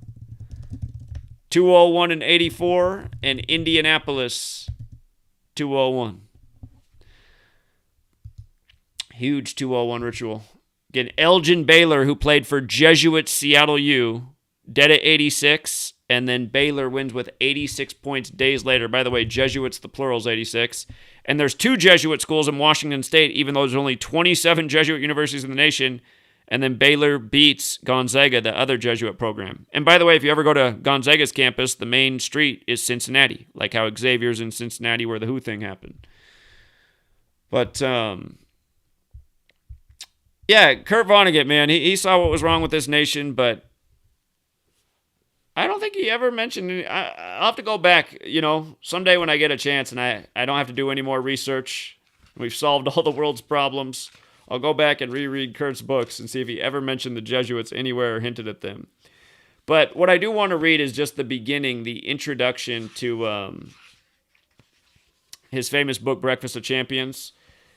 201 and 84, and Indianapolis 201. Huge 201 ritual. Again, Elgin Baylor, who played for Jesuit Seattle U, dead at 86, and then Baylor wins with 86 points days later. By the way, Jesuits, the plural's 86. And there's 2 Jesuit schools in Washington State, even though there's only 27 Jesuit universities in the nation. And then Baylor beats Gonzaga, the other Jesuit program. And by the way, if you ever go to Gonzaga's campus, the main street is Cincinnati, like how Xavier's in Cincinnati where the Who thing happened. But, yeah, Kurt Vonnegut, man, he saw what was wrong with this nation, but I don't think he ever mentioned it. I'll have to go back, someday when I get a chance and I don't have to do any more research. We've solved all the world's problems. I'll go back and reread Kurt's books and see if he ever mentioned the Jesuits anywhere or hinted at them. But what I do want to read is just the beginning, the introduction to his famous book, Breakfast of Champions.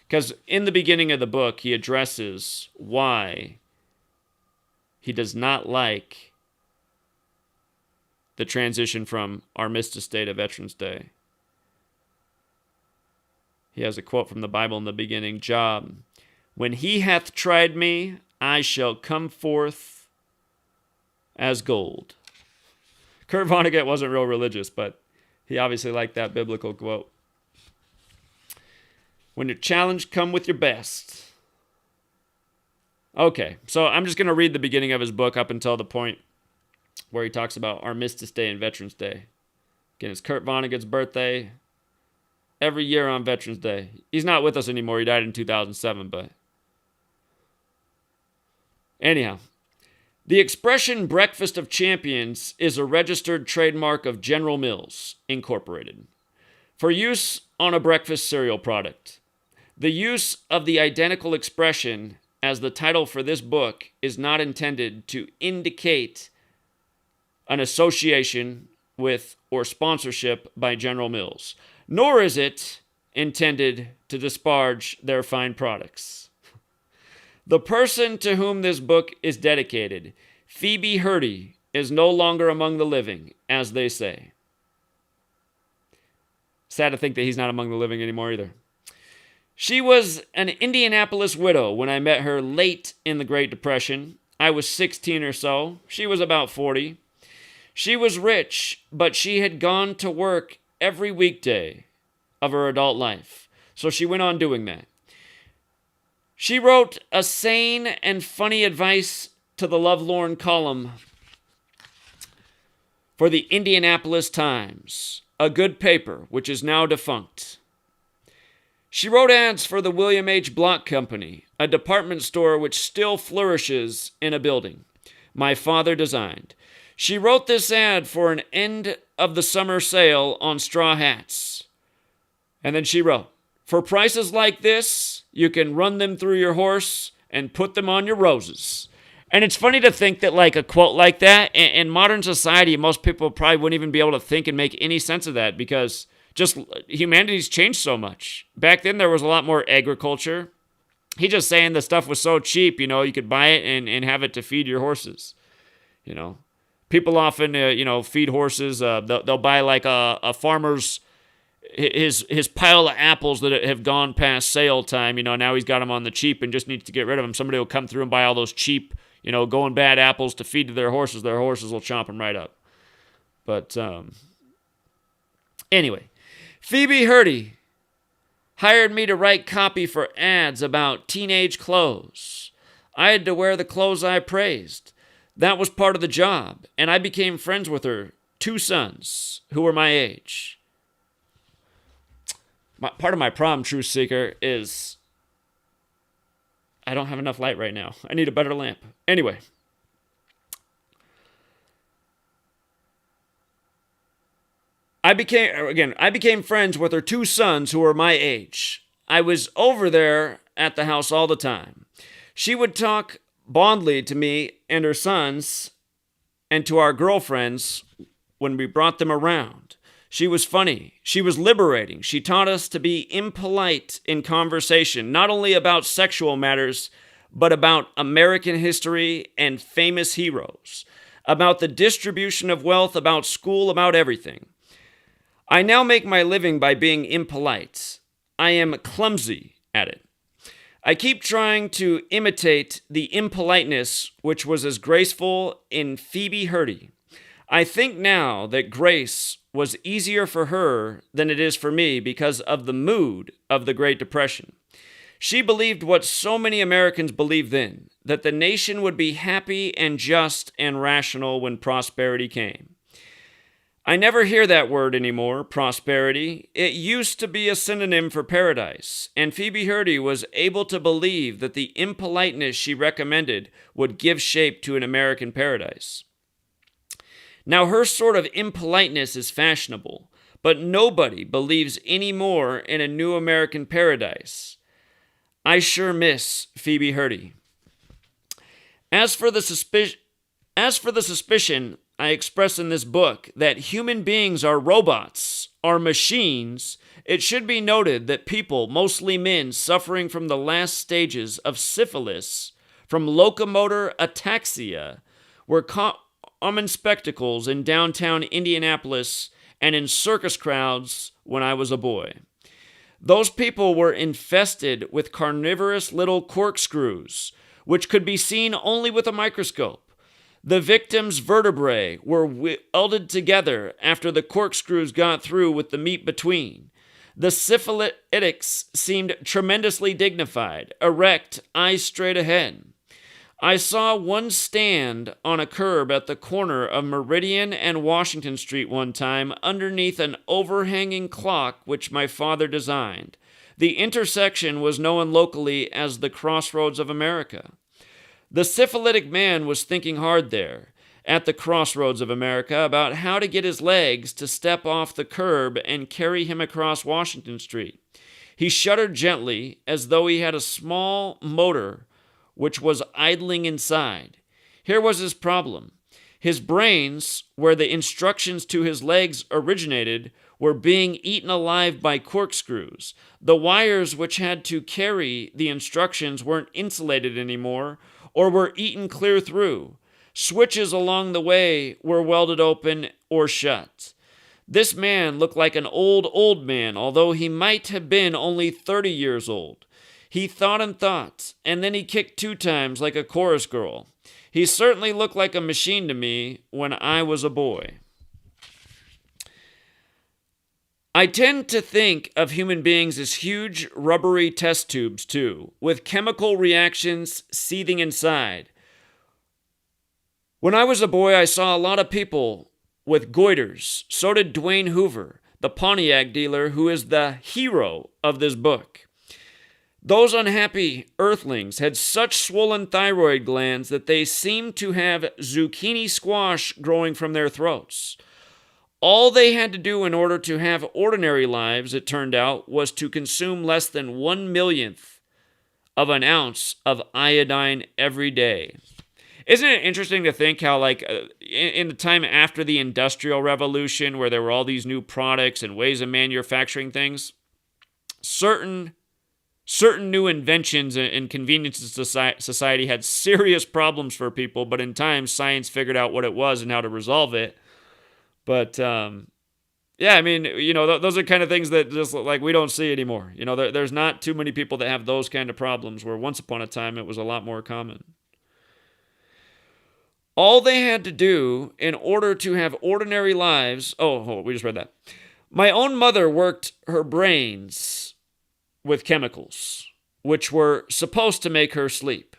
Because in the beginning of the book, he addresses why he does not like the transition from Armistice Day to Veterans Day. He has a quote from the Bible in the beginning, Job. When he hath tried me, I shall come forth as gold. Kurt Vonnegut wasn't real religious, but he obviously liked that biblical quote. When you're challenged, come with your best. Okay, so I'm just going to read the beginning of his book up until the point where he talks about Armistice Day and Veterans Day. Again, it's Kurt Vonnegut's birthday. Every year on Veterans Day. He's not with us anymore. He died in 2007, but... Anyhow. The expression breakfast of champions is a registered trademark of General Mills, Incorporated, for use on a breakfast cereal product. The use of the identical expression as the title for this book is not intended to indicate an association with or sponsorship by General Mills, nor is it intended to disparage their fine products. The person to whom this book is dedicated, Phoebe Hurdy, is no longer among the living, as they say. Sad to think that he's not among the living anymore either. She was an Indianapolis widow when I met her late in the Great Depression. I was 16 or so. She was about 40. She was rich, but she had gone to work every weekday of her adult life. So she went on doing that. She wrote a sane and funny advice to the lovelorn column for the Indianapolis Times, a good paper which is now defunct. She wrote ads for the William H. Block Company, a department store which still flourishes in a building my father designed. She wrote this ad for an end of the summer sale on straw hats. And then she wrote, "For prices like this, you can run them through your horse and put them on your roses." And it's funny to think that like a quote like that, in modern society, most people probably wouldn't even be able to think and make any sense of that because just humanity's changed so much. Back then, there was a lot more agriculture. He's just saying the stuff was so cheap, you could buy it and have it to feed your horses. People often, feed horses. They'll buy like a farmer's, his pile of apples that have gone past sale time. Now he's got them on the cheap and just needs to get rid of them. Somebody will come through and buy all those cheap, going bad apples to feed to their horses. Their horses will chomp them right up. But anyway, Phoebe Hurdy hired me to write copy for ads about teenage clothes. I had to wear the clothes I praised. That was part of the job, and I became friends with her 2 sons who were my age. Part of my problem, Truth Seeker, is I don't have enough light right now. I need a better lamp. Anyway. I became friends with her 2 sons who were my age. I was over there at the house all the time. She would talk bondly to me and her sons and to our girlfriends when we brought them around. She was funny. She was liberating. She taught us to be impolite in conversation, not only about sexual matters, but about American history and famous heroes, about the distribution of wealth, about school, about everything. I now make my living by being impolite. I am clumsy at it. I keep trying to imitate the impoliteness which was as graceful in Phoebe Hurdy. I think now that grace was easier for her than it is for me because of the mood of the Great Depression. She believed what so many Americans believed then, that the nation would be happy and just and rational when prosperity came. I never hear that word anymore, prosperity. It used to be a synonym for paradise, and Phoebe Hurdy was able to believe that the impoliteness she recommended would give shape to an American paradise. Now, her sort of impoliteness is fashionable, but nobody believes any more in a new American paradise. I sure miss Phoebe Hurdy. As for the suspicion I express in this book that human beings are robots, are machines, it should be noted that people, mostly men, suffering from the last stages of syphilis, from locomotor ataxia, were common spectacles in downtown Indianapolis and in circus crowds when I was a boy. Those people were infested with carnivorous little corkscrews, which could be seen only with a microscope. The victims' vertebrae were welded together after the corkscrews got through with the meat between. The syphilitics seemed tremendously dignified, erect, eyes straight ahead. I saw one stand on a curb at the corner of Meridian and Washington Street one time underneath an overhanging clock which my father designed. The intersection was known locally as the Crossroads of America. The syphilitic man was thinking hard there, at the Crossroads of America, about how to get his legs to step off the curb and carry him across Washington Street. He shuddered gently, as though he had a small motor which was idling inside. Here was his problem. His brains, where the instructions to his legs originated, were being eaten alive by corkscrews. The wires which had to carry the instructions weren't insulated anymore, or were eaten clear through. Switches along the way were welded open or shut. This man looked like an old man, although he might have been only 30 years old. He thought and thought, and then he kicked 2 times like a chorus girl. He certainly looked like a machine to me when I was a boy. I tend to think of human beings as huge, rubbery test tubes, too, with chemical reactions seething inside. When I was a boy, I saw a lot of people with goiters. So did Dwayne Hoover, the Pontiac dealer who is the hero of this book. Those unhappy earthlings had such swollen thyroid glands that they seemed to have zucchini squash growing from their throats. All they had to do in order to have ordinary lives, it turned out, was to consume less than 1/millionth of an ounce of iodine every day. Isn't it interesting to think how, in the time after the Industrial Revolution, where there were all these new products and ways of manufacturing things, certain new inventions and conveniences in society had serious problems for people, but in time, science figured out what it was and how to resolve it. But, yeah, I mean, those are kind of things that just, we don't see anymore. There's not too many people that have those kind of problems, where once upon a time it was a lot more common. All they had to do in order to have ordinary lives... we just read that. My own mother worked her brains with chemicals, which were supposed to make her sleep.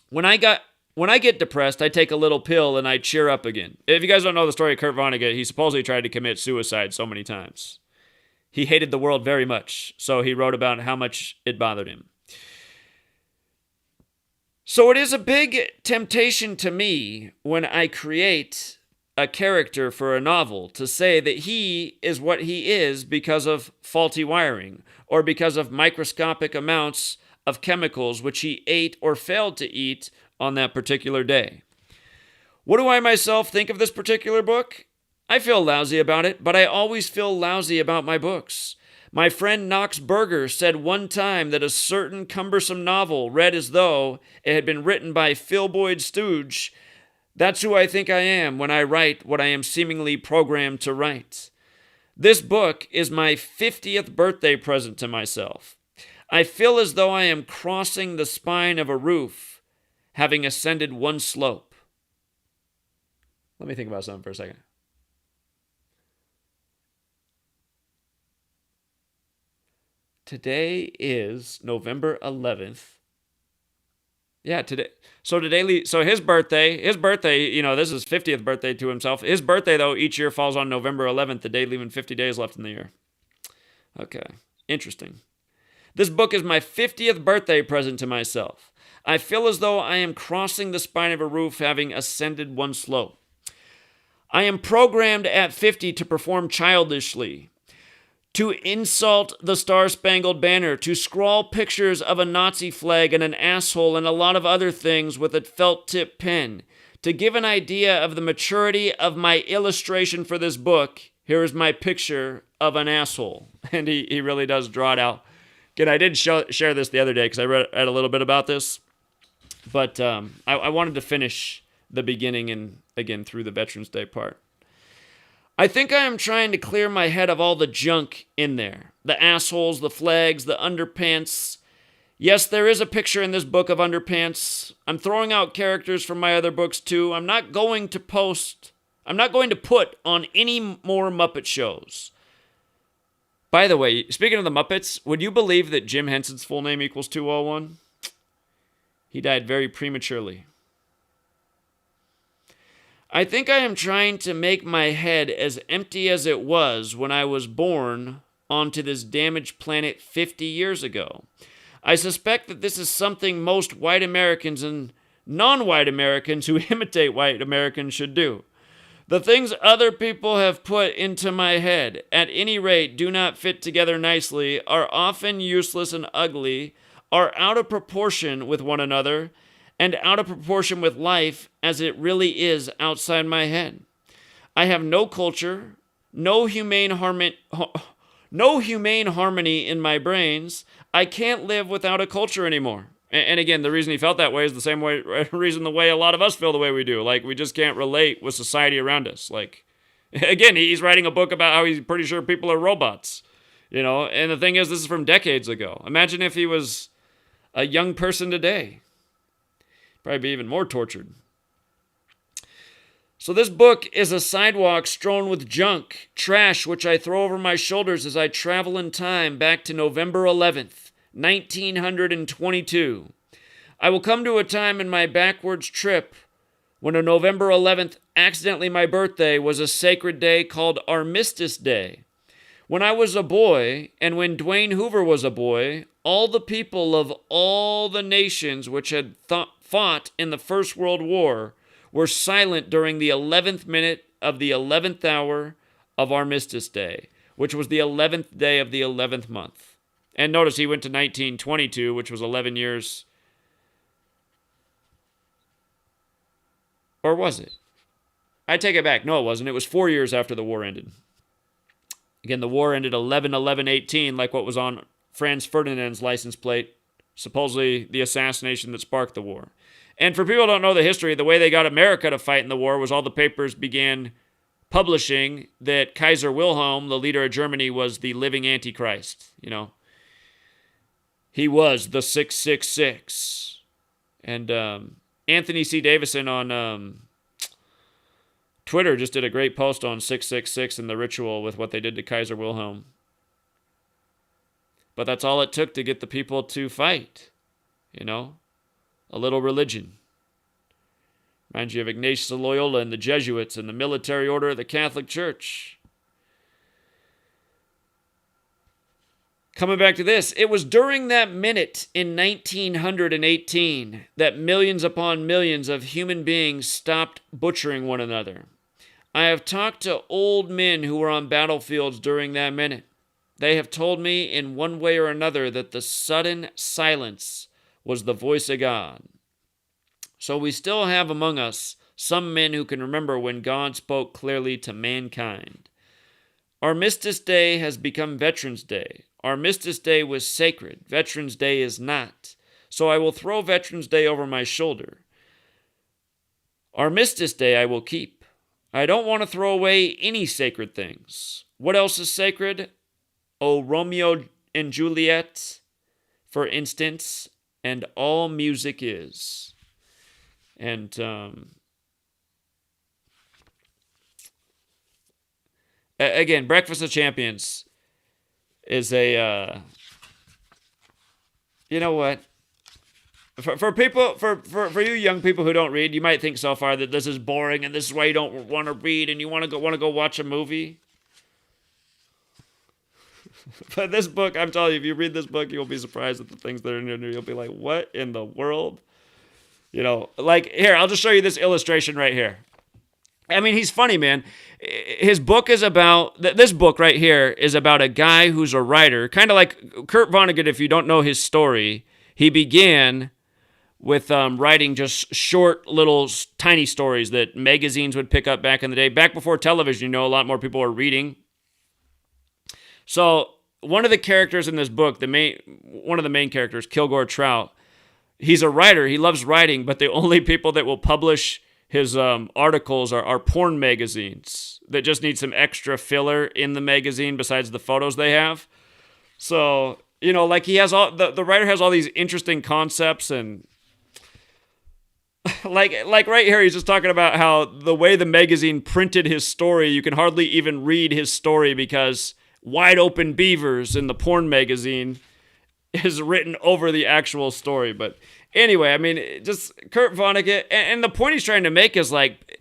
When I get depressed, I take a little pill and I cheer up again. If you guys don't know the story of Kurt Vonnegut, he supposedly tried to commit suicide so many times. He hated the world very much, so he wrote about how much it bothered him. So it is a big temptation to me when I create a character for a novel to say that he is what he is because of faulty wiring or because of microscopic amounts of chemicals which he ate or failed to eat on that particular day. What do I myself think of this particular book? I feel lousy about it, but I always feel lousy about my books. My friend Knox Berger said one time that a certain cumbersome novel read as though it had been written by Phil Boyd Stooge. That's who I think I am when I write what I am seemingly programmed to write. This book is my 50th birthday present to myself. I feel as though I am crossing the spine of a roof, having ascended one slope. Let me think about something for a second. Today is November 11th. Yeah, today. So his birthday, this is 50th birthday to himself. His birthday, though, each year falls on November 11th, the day leaving 50 days left in the year. Okay, interesting. This book is my 50th birthday present to myself. I feel as though I am crossing the spine of a roof, having ascended one slope. I am programmed at 50 to perform childishly, to insult the Star-Spangled Banner, to scrawl pictures of a Nazi flag and an asshole and a lot of other things with a felt-tip pen. To give an idea of the maturity of my illustration for this book, here is my picture of an asshole. And he really does draw it out. Again, I did share this the other day because I read a little bit about this. But I wanted to finish the beginning and, again, through the Veterans Day part. I think I am trying to clear my head of all the junk in there. The assholes, the flags, the underpants. Yes, there is a picture in this book of underpants. I'm throwing out characters from my other books too. I'm not going to put on any more Muppet shows. By the way, speaking of the Muppets, would you believe that Jim Henson's full name equals 201? He died very prematurely. I think I am trying to make my head as empty as it was when I was born onto this damaged planet 50 years ago. I suspect that this is something most white Americans and non-white Americans who imitate white Americans should do. The things other people have put into my head, at any rate, do not fit together nicely, are often useless and ugly, are out of proportion with one another, and out of proportion with life as it really is outside my head. I have no culture, no humane harmony in my brains. I can't live without a culture anymore. And again, the reason he felt that way is the same reason the way a lot of us feel the way we do. Like, we just can't relate with society around us. Like, again, he's writing a book about how he's pretty sure people are robots. And the thing is, this is from decades ago. Imagine if he was a young person today. Probably be even more tortured. So this book is a sidewalk strewn with junk, trash, which I throw over my shoulders as I travel in time back to November 11th. 1922. I will come to a time in my backwards trip when on November 11th, accidentally my birthday, was a sacred day called Armistice Day. When I was a boy, and when Dwayne Hoover was a boy, all the people of all the nations which had fought in the First World War were silent during the 11th minute of the 11th hour of Armistice Day, which was the 11th day of the 11th month. And notice he went to 1922, which was 11 years. Or was it? I take it back. No, it wasn't. It was 4 years after the war ended. Again, the war ended 11/11/18, like what was on Franz Ferdinand's license plate, supposedly the assassination that sparked the war. And for people who don't know the history, the way they got America to fight in the war was all the papers began publishing that Kaiser Wilhelm, the leader of Germany, was the living Antichrist, He was the 666. And Anthony C. Davison on Twitter just did a great post on 666 and the ritual with what they did to Kaiser Wilhelm. But that's all it took to get the people to fight. A little religion. Reminds you of Ignatius of Loyola and the Jesuits and the military order of the Catholic Church. Coming back to this, it was during that minute in 1918 that millions upon millions of human beings stopped butchering one another. I have talked to old men who were on battlefields during that minute. They have told me in one way or another that the sudden silence was the voice of God. So we still have among us some men who can remember when God spoke clearly to mankind. Armistice Day has become Veterans Day. Armistice Day was sacred. Veterans Day is not. So I will throw Veterans Day over my shoulder. Armistice Day I will keep. I don't want to throw away any sacred things. What else is sacred? Oh, Romeo and Juliet, for instance, and all music is. And again, Breakfast of Champions is a, you know what? For people, for you young people who don't read, you might think so far that this is boring and this is why you don't want to read and you want to go watch a movie. But this book, I'm telling you, if you read this book, you'll be surprised at the things that are in there. You'll be like, what in the world? Like, here, I'll just show you this illustration right here. I mean, he's funny, man. His book is about, this book right here is about a guy who's a writer, kind of like Kurt Vonnegut. If you don't know his story, he began with writing just short, little, tiny stories that magazines would pick up back in the day. Back before television, a lot more people were reading. So one of the characters in this book, one of the main characters, Kilgore Trout, he's a writer. He loves writing, but the only people that will publish his articles are porn magazines that just need some extra filler in the magazine besides the photos they have. So, like he has the writer has all these interesting concepts and like right here, he's just talking about how the way the magazine printed his story, you can hardly even read his story because wide open beavers in the porn magazine is written over the actual story. But anyway, I mean, just Kurt Vonnegut, and the point he's trying to make is like,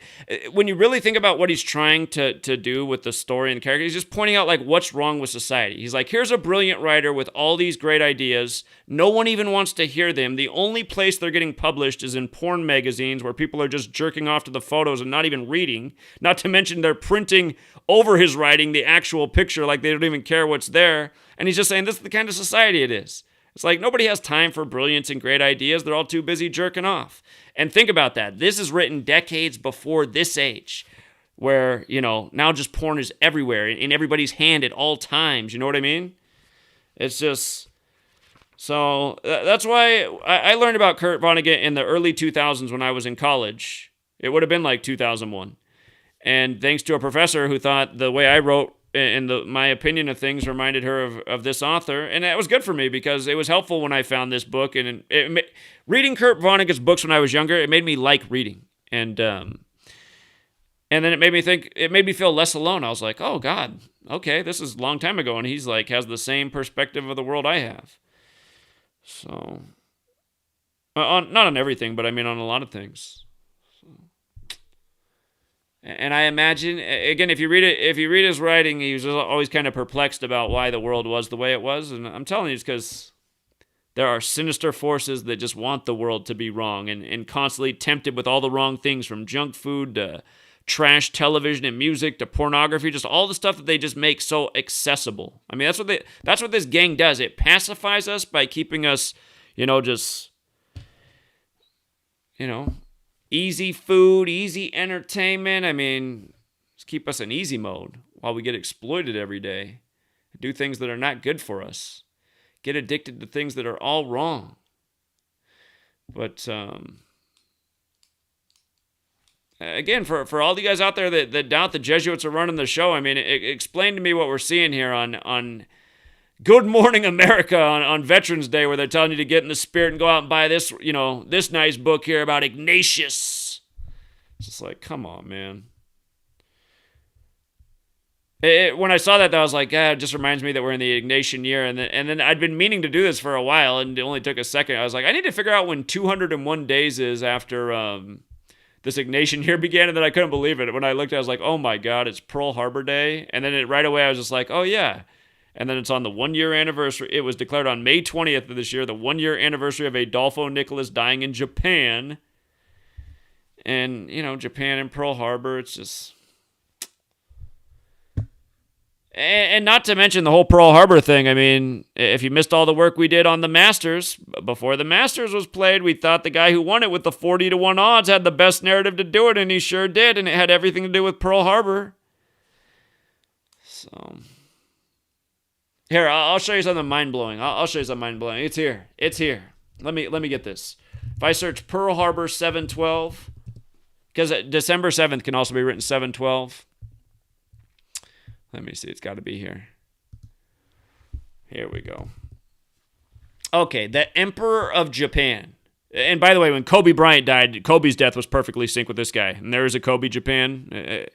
when you really think about what he's trying to do with the story and character, he's just pointing out like what's wrong with society. He's like, here's a brilliant writer with all these great ideas. No one even wants to hear them. The only place they're getting published is in porn magazines where people are just jerking off to the photos and not even reading. Not to mention they're printing over his writing the actual picture like they don't even care what's there. And he's just saying this is the kind of society it is. It's like nobody has time for brilliance and great ideas. They're all too busy jerking off. And think about that. This is written decades before this age where, now just porn is everywhere in everybody's hand at all times. You know what I mean? It's just... So that's why I learned about Kurt Vonnegut in the early 2000s when I was in college. It would have been like 2001. And thanks to a professor who thought the way I wrote and my opinion of things reminded her of this author. And that was good for me because it was helpful when I found this book. And reading Kurt Vonnegut's books when I was younger, it made me like reading. And then it made me feel less alone. I was like, oh God, okay, this is a long time ago. And he's like, has the same perspective of the world I have. So, not on everything, but I mean on a lot of things. And I imagine, again, if you read his writing, he was always kind of perplexed about why the world was the way it was. And I'm telling you, it's because there are sinister forces that just want the world to be wrong and constantly tempted with all the wrong things, from junk food to trash television and music to pornography, just all the stuff that they just make so accessible. I mean, that's what this gang does. It pacifies us by keeping us, easy food, easy entertainment. I mean, just keep us in easy mode while we get exploited every day. Do things that are not good for us. Get addicted to things that are all wrong. But, again, for all you guys out there that doubt the Jesuits are running the show, I mean, explain to me what we're seeing here on Good Morning America on Veterans Day, where they're telling you to get in the spirit and go out and buy this, this nice book here about Ignatius. It's just like, come on, man. When I saw that, I was like, it just reminds me that we're in the Ignatian year. And then I'd been meaning to do this for a while, and it only took a second. I was like, I need to figure out when 201 days is after this Ignatian year began, and then I couldn't believe it. When I looked, I was like, oh my God, it's Pearl Harbor Day. And then right away, I was just like, oh yeah. And then it's on the 1-year anniversary. It was declared on May 20th of this year, the 1-year anniversary of Adolfo Nicholas dying in Japan. And, Japan and Pearl Harbor, it's just... And not to mention the whole Pearl Harbor thing. I mean, if you missed all the work we did on the Masters, before the Masters was played, we thought the guy who won it with the 40-1 odds had the best narrative to do it, and he sure did, and it had everything to do with Pearl Harbor. So... Here, I'll show you something mind-blowing. I'll show you something mind-blowing. It's here. It's here. Let me get this. If I search Pearl Harbor 712, because December 7th can also be written 712. Let me see. It's got to be here. Here we go. Okay, the Emperor of Japan. And by the way, when Kobe Bryant died, Kobe's death was perfectly synced with this guy. And there is a Kobe Japan.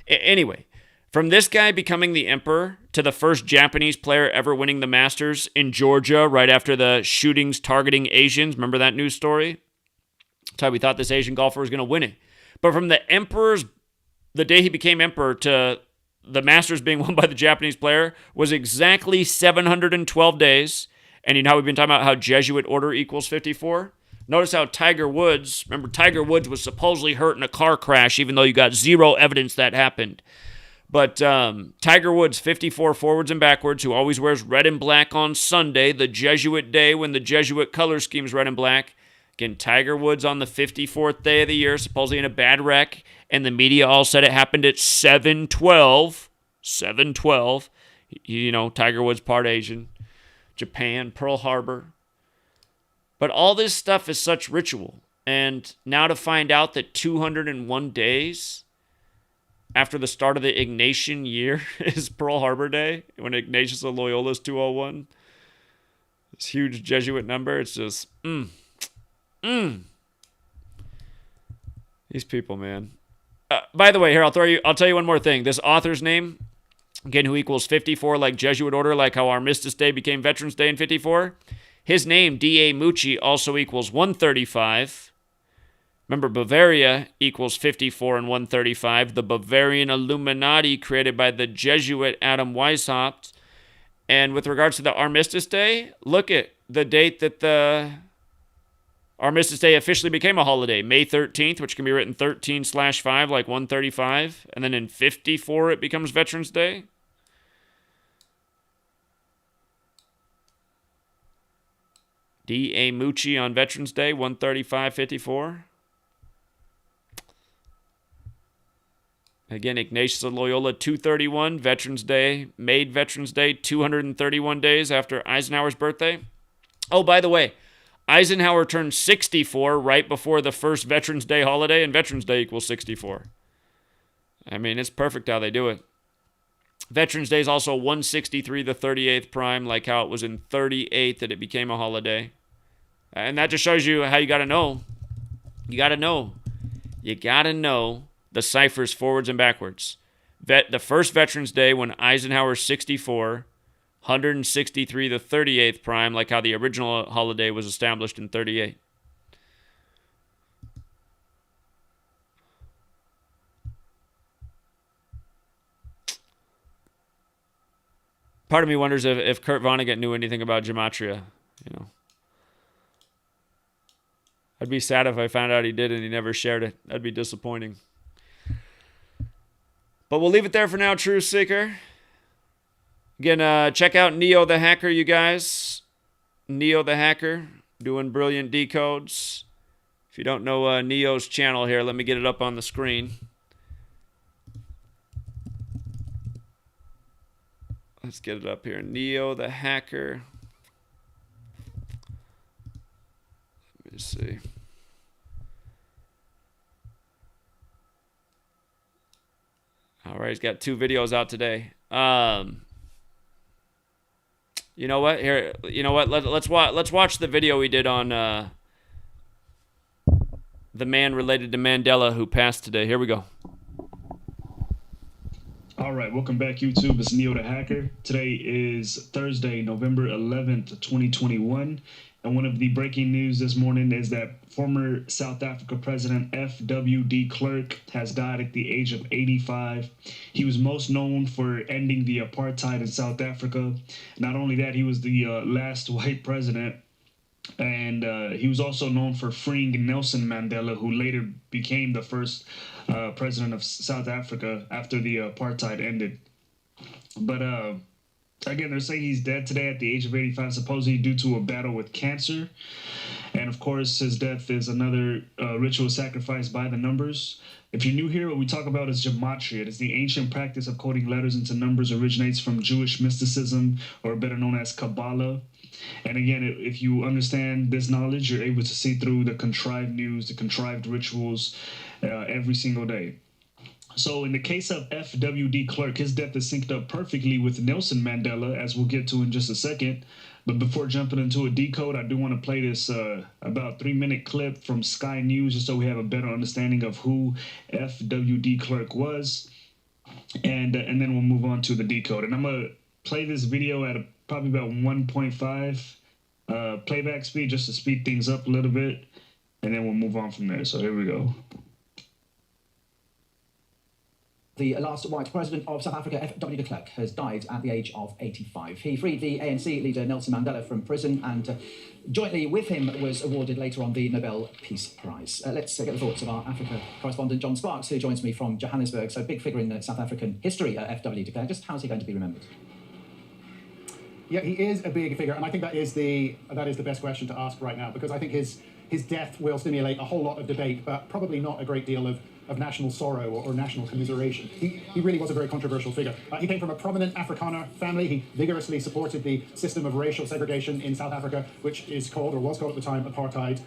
Anyway. From this guy becoming the emperor to the first Japanese player ever winning the Masters in Georgia right after the shootings targeting Asians. Remember that news story? That's how we thought this Asian golfer was going to win it. But from the day he became emperor to the Masters being won by the Japanese player was exactly 712 days. And you know how we've been talking about how Jesuit order equals 54? Notice how Tiger Woods was supposedly hurt in a car crash, even though you got zero evidence that happened. But Tiger Woods, 54 forwards and backwards, who always wears red and black on Sunday, the Jesuit day when the Jesuit color scheme is red and black. Again, Tiger Woods on the 54th day of the year, supposedly in a bad wreck, and the media all said it happened at 7/12. 7/12. Tiger Woods part Asian. Japan, Pearl Harbor. But all this stuff is such ritual. And now to find out that 201 days... after the start of the Ignatian year is Pearl Harbor Day, when Ignatius of Loyola's 201. This huge Jesuit number, it's just, These people, man. By the way, here, I'll tell you one more thing. This author's name, Again, who equals 54, like Jesuit order, like how Armistice Day became Veterans Day in 54. His name, D.A. Mucci, also equals 135. Remember, Bavaria equals 54 and 135. The Bavarian Illuminati created by the Jesuit Adam Weishaupt. And with regards to the Armistice Day, look at the date that the Armistice Day officially became a holiday, May 13th, which can be written 13/5, like 135. And then in 54, it becomes Veterans Day. D.A. Mucci on Veterans Day, 135-54. Again, Ignatius of Loyola, 231, Veterans Day, made Veterans Day 231 days after Eisenhower's birthday. Oh, by the way, Eisenhower turned 64 right before the first Veterans Day holiday, and Veterans Day equals 64. I mean, it's perfect how they do it. Veterans Day is also 163, the 38th prime, like how it was in 38 that it became a holiday. And that just shows you how you got to know. You got to know. You got to know the ciphers forwards and backwards. The first Veterans Day when Eisenhower's 64, 163, the 38th prime, like how the original holiday was established in 38. Part of me wonders if Kurt Vonnegut knew anything about gematria, you know. I'd be sad if I found out he did and he never shared it. That'd be disappointing. But we'll leave it there for now, Truth Seeker. Again, check out Neo the Hacker, you guys. Neo the Hacker, doing brilliant decodes. If you don't know Neo's channel here, let me get it up on the screen. Let's get it up here. Neo the Hacker. Let me see. All right, he's got 2 videos out today. You know what? Here, you know what? Let's watch the video he did on the man related to Mandela who passed today. Here we go. All right, welcome back, YouTube. It's Neo the Hacker. Today is Thursday, November 11th, 2021. And one of the breaking news this morning is that former South Africa President F.W. de Klerk has died at the age of 85. He was most known for ending the apartheid in South Africa. Not only that, he was the last white president. And he was also known for freeing Nelson Mandela, who later became the first president of South Africa after the apartheid ended. But again, they're saying he's dead today at the age of 85, supposedly due to a battle with cancer. And of course, his death is another ritual sacrifice by the numbers. If you're new here, what we talk about is gematria. It is the ancient practice of coding letters into numbers, originates from Jewish mysticism, or better known as Kabbalah. And again, if you understand this knowledge, you're able to see through the contrived news, the contrived rituals every single day. So in the case of F.W. de Klerk, his death is synced up perfectly with Nelson Mandela, as we'll get to in just a second. But before jumping into a decode, I do want to play this about 3-minute clip from Sky News, just so we have a better understanding of who F.W. de Klerk was. And then we'll move on to the decode. And I'm going to play this video at probably about 1.5 playback speed, just to speed things up a little bit. And then we'll move on from there. So here we go. The last white president of South Africa, F.W. de Klerk, has died at the age of 85. He freed the ANC leader Nelson Mandela from prison and jointly with him was awarded later on the Nobel Peace Prize. Let's get the thoughts of our Africa correspondent, John Sparks, who joins me from Johannesburg. So big figure in South African history, F.W. de Klerk. Just how is he going to be remembered? Yeah, he is a big figure, and I think that is the best question to ask right now, because I think his death will stimulate a whole lot of debate, but probably not a great deal of national sorrow or national commiseration. He really was a very controversial figure. He came from a prominent Afrikaner family. He vigorously supported the system of racial segregation in South Africa, which is called, or was called at the time, apartheid.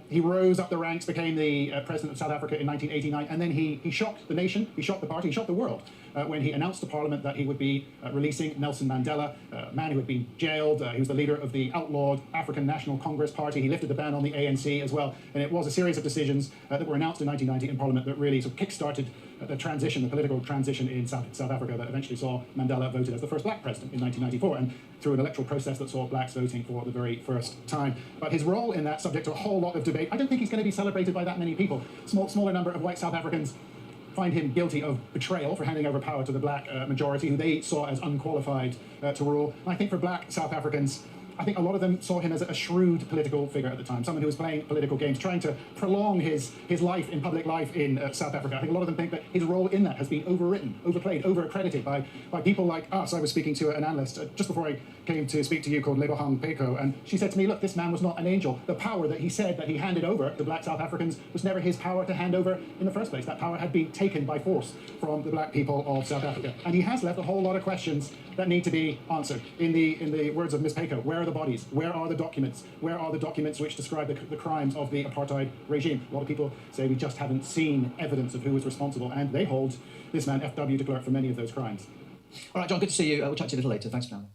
He rose up the ranks, became the president of South Africa in 1989, and then he shocked the nation, he shocked the party, he shocked the world when he announced to Parliament that he would be releasing Nelson Mandela, a man who had been jailed. He was the leader of the outlawed African National Congress Party. He lifted the ban on the ANC as well, and it was a series of decisions that were announced in 1990 in Parliament that really sort of kick-started the political transition in South Africa that eventually saw Mandela voted as the first black president in 1994, and through an electoral process that saw blacks voting for the very first time. But his role in that, subject to a whole lot of debate, I don't think he's going to be celebrated by that many people. Smaller number of white South Africans find him guilty of betrayal for handing over power to the black majority, who they saw as unqualified to rule. And I think for black South Africans, I think a lot of them saw him as a shrewd political figure at the time, someone who was playing political games, trying to prolong his life in public life in South Africa. I think a lot of them think that his role in that has been overwritten, overplayed, overaccredited by people like us. I was speaking to an analyst just before I came to speak to you called Lebohang Peko, and she said to me, look, this man was not an angel. The power that he said that he handed over to black South Africans was never his power to hand over in the first place. That power had been taken by force from the black people of South Africa. And he has left a whole lot of questions that need to be answered. In the words of Ms. Peko, where are the bodies? Where are the documents? Where are the documents which describe the crimes of the apartheid regime? A lot of people say we just haven't seen evidence of who was responsible, and they hold this man, F.W. de Klerk, for many of those crimes. All right, John, good to see you. We'll chat to you a little later. Thanks for now.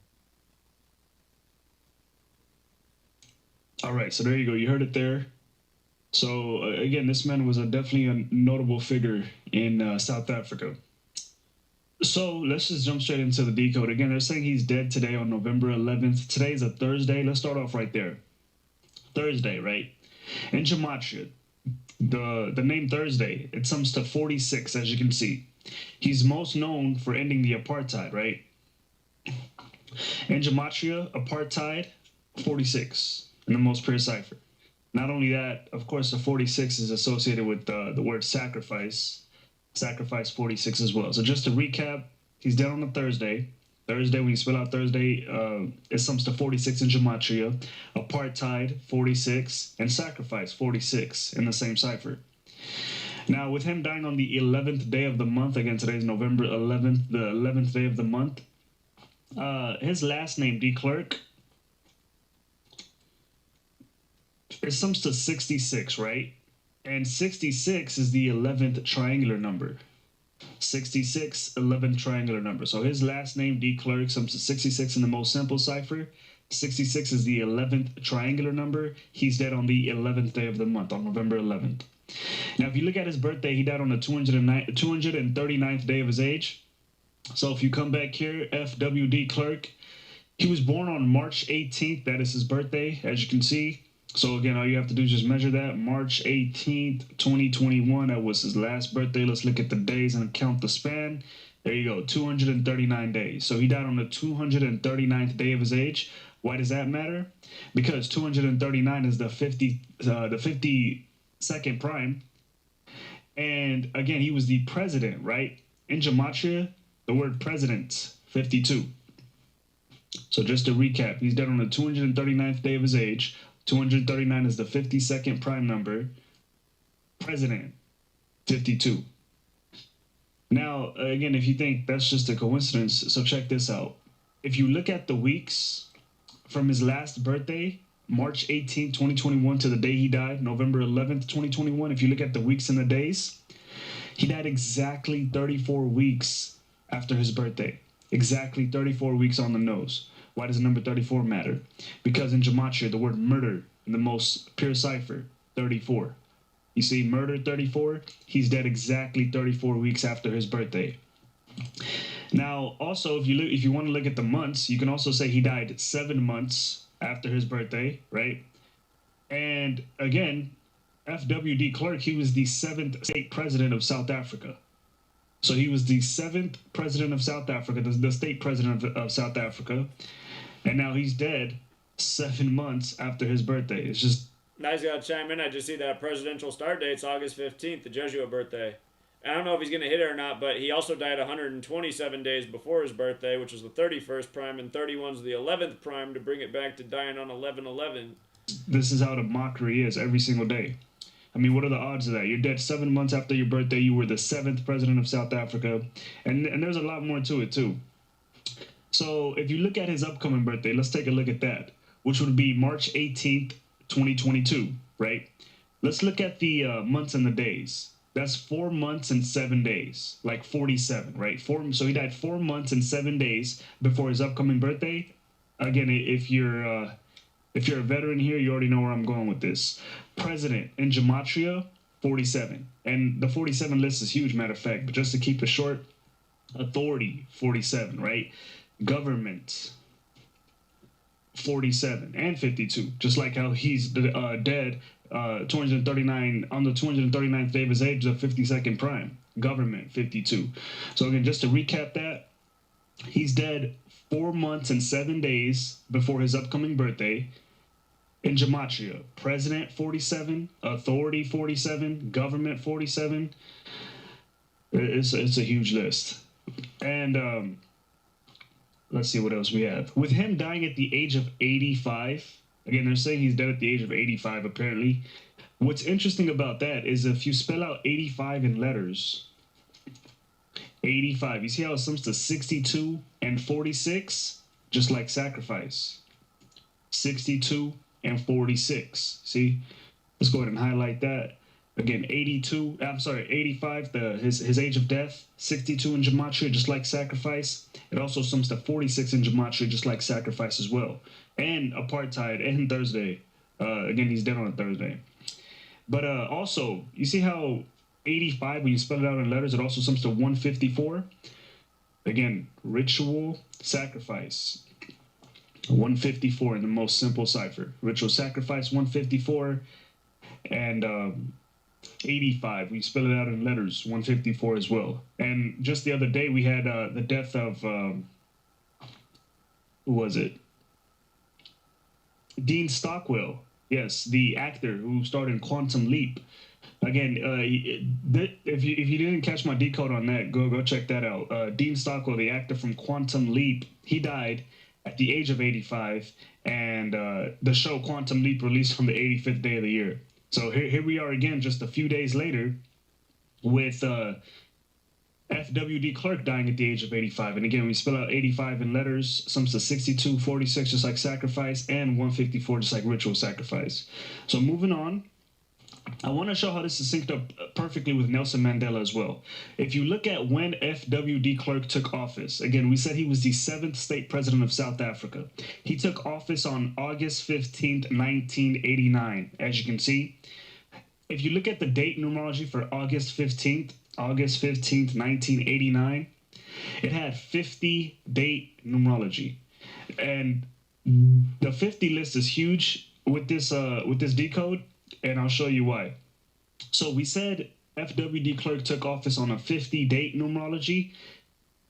All right, so there you go. You heard it there. So, again, this man was definitely a notable figure in South Africa. So let's just jump straight into the decode. Again, they're saying he's dead today on November 11th. Today's a Thursday. Let's start off right there. Thursday, right? In Gematria, the name Thursday, it sums to 46, as you can see. He's most known for ending the apartheid, right? In Gematria, apartheid, 46, in the most pure cipher. Not only that, of course, the 46 is associated with the word sacrifice. Sacrifice 46 as well. So just to recap, he's dead on a Thursday. Thursday, when you spell out Thursday, it sums to 46 in Gematria, apartheid 46, and sacrifice 46 in the same cipher. Now, with him dying on the 11th day of the month, again, today's November 11th, the 11th day of the month, his last name, de Klerk, it sums to 66, right? And 66 is the 11th triangular number. 66, 11th triangular number. So his last name, de Klerk, sums to 66 in the most simple cipher. 66 is the 11th triangular number. He's dead on the 11th day of the month, on November 11th. Now, if you look at his birthday, he died on the 239th day of his age. So if you come back here, F.W. de Klerk, he was born on March 18th. That is his birthday, as you can see. So again, all you have to do is just measure that. March 18th, 2021, that was his last birthday. Let's look at the days and count the span. There you go, 239 days. So he died on the 239th day of his age. Why does that matter? Because 239 is the 52nd prime. And again, he was the president, right? In Gematria, the word president, 52. So just to recap, he's dead on the 239th day of his age. 239 is the 52nd prime number. President, 52. Now, again, if you think that's just a coincidence, so check this out. If you look at the weeks from his last birthday, March 18, 2021, to the day he died, November 11th, 2021, if you look at the weeks and the days, he died exactly 34 weeks after his birthday. Exactly 34 weeks on the nose. Why does the number 34 matter? Because in Gematria, the word murder, in the most pure cipher, 34. You see, murder 34, he's dead exactly 34 weeks after his birthday. Now, also, if you want to look at the months, you can also say he died 7 months after his birthday, right? And again, F.W. de Klerk, he was the 7th state president of South Africa. So he was the 7th president of South Africa, the state president of South Africa. And now he's dead 7 months after his birthday. It's just... I just got to chime in. I just see that presidential start date's August 15th, the Jesuit birthday. I don't know if he's going to hit it or not, but he also died 127 days before his birthday, which was the 31st prime, and 31's the 11th prime to bring it back to dying on 11/11. This is how the mockery is every single day. I mean, what are the odds of that? You're dead 7 months after your birthday. You were the 7th president of South Africa. And there's a lot more to it, too. So if you look at his upcoming birthday, let's take a look at that, which would be March 18th, 2022, right? Let's look at the months and the days. That's 4 months and 7 days, like 47, right? So he died 4 months and 7 days before his upcoming birthday. Again, if you're a veteran here, you already know where I'm going with this. President in Gematria, 47. And the 47 list is huge, matter of fact, but just to keep it short, authority, 47, right? Government, 47 and 52, just like how he's dead 239 on the 239th day of his age, the 52nd prime. Government, 52. So again, just to recap that, he's dead 4 months and 7 days before his upcoming birthday. In gematria, president 47, authority 47, government 47. It's a huge list. And let's see what else we have. With him dying at the age of 85, again, they're saying he's dead at the age of 85, apparently. What's interesting about that is if you spell out 85 in letters, 85, you see how it sums to 62 and 46? Just like sacrifice. 62 and 46. See? Let's go ahead and highlight that. Again, 85, his age of death, 62 in gematria, just like sacrifice. It also sums to 46 in gematria, just like sacrifice as well. And apartheid and Thursday. Again, he's dead on a Thursday. But also, you see how 85, when you spell it out in letters, it also sums to 154? Again, ritual, sacrifice. 154 in the most simple cipher. Ritual sacrifice, 154. And 85, we spell it out in letters, 154 as well. And just the other day, we had the death of, who was it? Dean Stockwell. Yes, the actor who starred in Quantum Leap. Again, if you didn't catch my decode on that, go check that out. Dean Stockwell, the actor from Quantum Leap, he died at the age of 85, and the show Quantum Leap released on the 85th day of the year. So here we are again, just a few days later, with F.W. de Klerk dying at the age of 85. And again, we spell out 85 in letters, sums to 62, 46, just like sacrifice, and 154, just like ritual sacrifice. So moving on, I want to show how this is synced up perfectly with Nelson Mandela as well. If you look at when F.W. de Klerk took office, again, we said he was the 7th state president of South Africa. He took office on August 15th, 1989, as you can see. If you look at the date numerology for August 15th, 1989, it had 50 date numerology. And the 50 list is huge with this decode, and I'll show you why. So we said F.W. de Klerk took office on a 50 date numerology.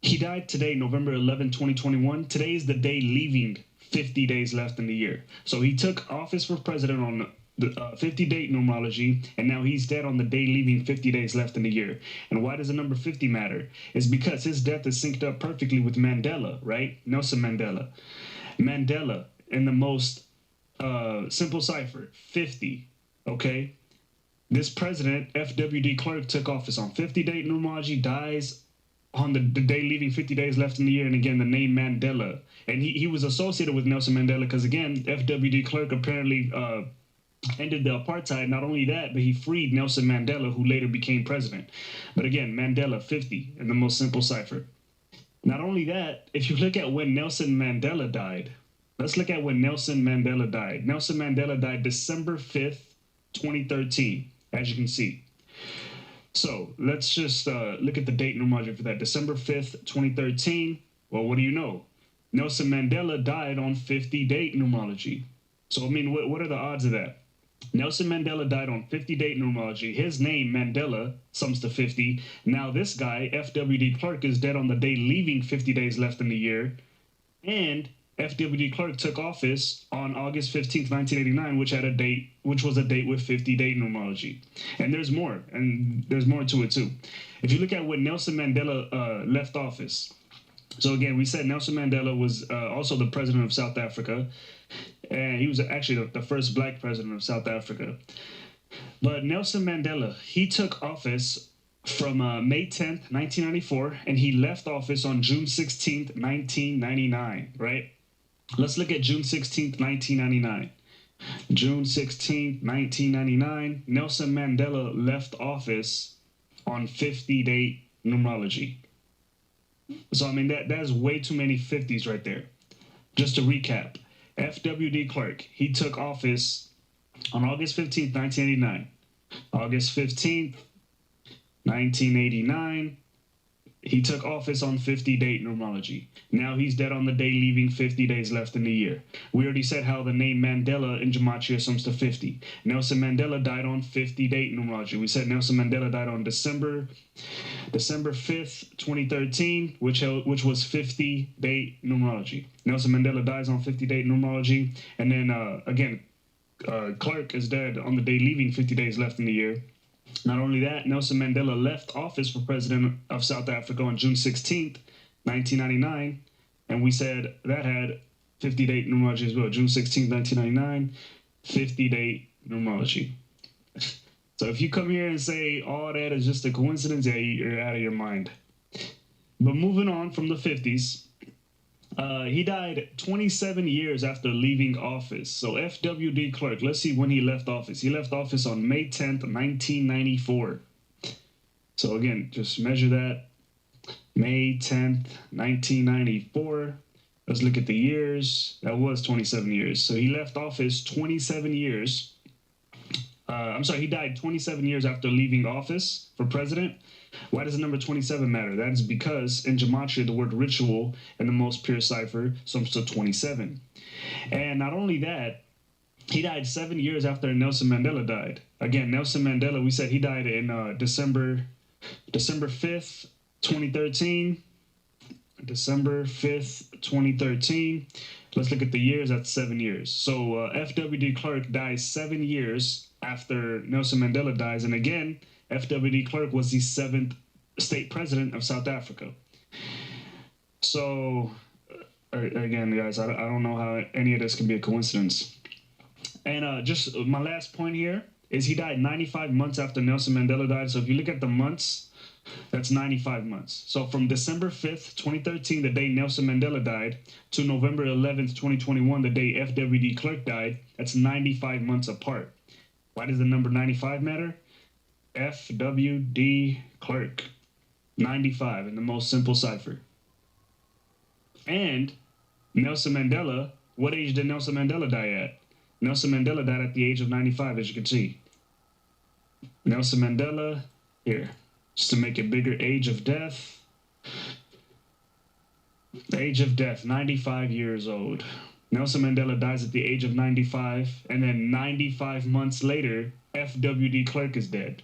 He died today, November 11, 2021. Today is the day leaving 50 days left in the year. So he took office for president on the 50 date numerology, and now he's dead on the day leaving 50 days left in the year. And why does the number 50 matter? It's because his death is synced up perfectly with Mandela, right? Nelson Mandela. Mandela, in the most simple cipher, 50, okay? This president, F.W. de Klerk, took office on 50 date numerology, dies on the day leaving 50 days left in the year, and again, the name Mandela. And he was associated with Nelson Mandela because, again, F.W. de Klerk apparently ended the apartheid. Not only that, but he freed Nelson Mandela, who later became president. But again, Mandela, 50, in the most simple cipher. Not only that, if you look at when Nelson Mandela died, let's look at when Nelson Mandela died. Nelson Mandela died December 5th, 2013, as you can see. So let's just look at the date numerology for that. December 5th, 2013. Well, what do you know? Nelson Mandela died on 50 date numerology. So, I mean, what are the odds of that? Nelson Mandela died on 50 date numerology. His name, Mandela, sums to 50. Now this guy, F.W. de Klerk, is dead on the day leaving 50 days left in the year. And F.W. de Klerk took office on August 15th, 1989, which was a date with 50 date numerology. And there's more to it too. If you look at when Nelson Mandela left office, so again, we said Nelson Mandela was also the president of South Africa, and he was actually the first black president of South Africa. But Nelson Mandela, he took office from May 10th, 1994, and he left office on June 16th, 1999, right? Let's look at June 16th, 1999. June 16th, 1999, Nelson Mandela left office on 50 date numerology. So, I mean, that's way too many 50s right there. Just to recap, F.W. de Klerk, he took office on August 15th, 1989. August 15th, 1989, he took office on 50-date numerology. Now he's dead on the day, leaving 50 days left in the year. We already said how the name Mandela in Gematria sums to 50. Nelson Mandela died on 50-date numerology. We said Nelson Mandela died on December 5th, 2013, which was 50-date numerology. Nelson Mandela dies on 50-date numerology. And then, again, Clark is dead on the day, leaving 50 days left in the year. Not only that, Nelson Mandela left office for president of South Africa on June 16th, 1999, and we said that had 50-date numerology as well. June 16th, 1999, 50-date numerology. So if you come here and say all that is just a coincidence, yeah, you're out of your mind. But moving on from the 50s, he died 27 years after leaving office. So F.W.D. Clark, let's see when he left office. He left office on May 10th, 1994. So again, just measure that. May 10th, 1994. Let's look at the years. That was 27 years. So he left office 27 years. He died 27 years after leaving office for president. Why does the number 27 matter? That is because in Gematria, the word ritual in the most pure cipher sums to 27. And not only that, he died 7 years after Nelson Mandela died. Again, Nelson Mandela, we said he died in December 5th, 2013. December 5th, 2013. Let's look at the years. That's 7 years. So F.W.D. Clark dies 7 years after Nelson Mandela dies. And again, F.W.D. Clark was the 7th state president of South Africa. So, again, guys, I don't know how any of this can be a coincidence. And just my last point here is he died 95 months after Nelson Mandela died. So if you look at the months, that's 95 months. So from December 5th, 2013, the day Nelson Mandela died, to November 11th, 2021, the day F.W.D. Clark died, that's 95 months apart. Why does the number 95 matter? F.W.D. Clark, 95 in the most simple cipher. And Nelson Mandela, what age did Nelson Mandela die at? Nelson Mandela died at the age of 95, as you can see. Nelson Mandela, here, just to make it bigger, age of death. The age of death, 95 years old. Nelson Mandela dies at the age of 95, and then 95 months later, F.W.D. Clark is dead.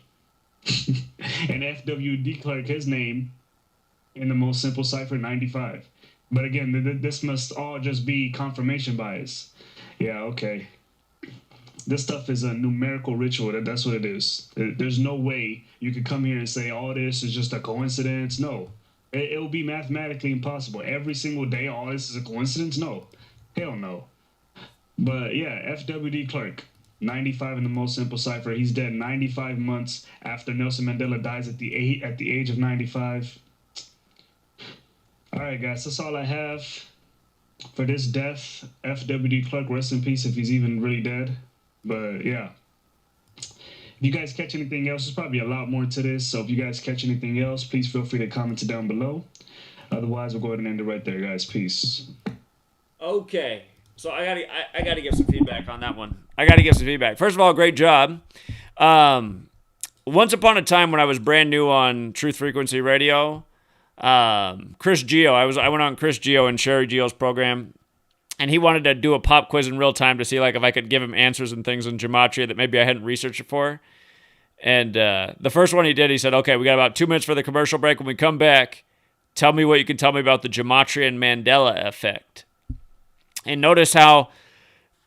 And F.W.D. Clark, his name, in the most simple cipher, 95. But again, this must all just be confirmation bias. Yeah, okay. This stuff is a numerical ritual. That's what it is. There's no way you could come here and say all this is just a coincidence. No. It will be mathematically impossible. Every single day, all this is a coincidence? No. Hell no. But yeah, F.W.D. Clark, 95 in the most simple cipher. He's dead 95 months after Nelson Mandela dies at the age of 95. All right, guys, that's all I have for this death. F.W.D. Clark, rest in peace if he's even really dead. But yeah, if you guys catch anything else, there's probably a lot more to this. So if you guys catch anything else, please feel free to comment it down below. Otherwise, we'll go ahead and end it right there, guys. Peace. Okay, so I gotta give some feedback on that one. I gotta give some feedback. First of all, great job. Once upon a time, when I was brand new on Truth Frequency Radio, Chris Geo, I went on Chris Geo and Sherry Geo's program, and he wanted to do a pop quiz in real time to see like if I could give him answers and things in Gematria that maybe I hadn't researched before. And the first one he did, he said, "Okay, we got about 2 minutes for the commercial break. When we come back, tell me what you can tell me about the Gematria and Mandela effect." And notice how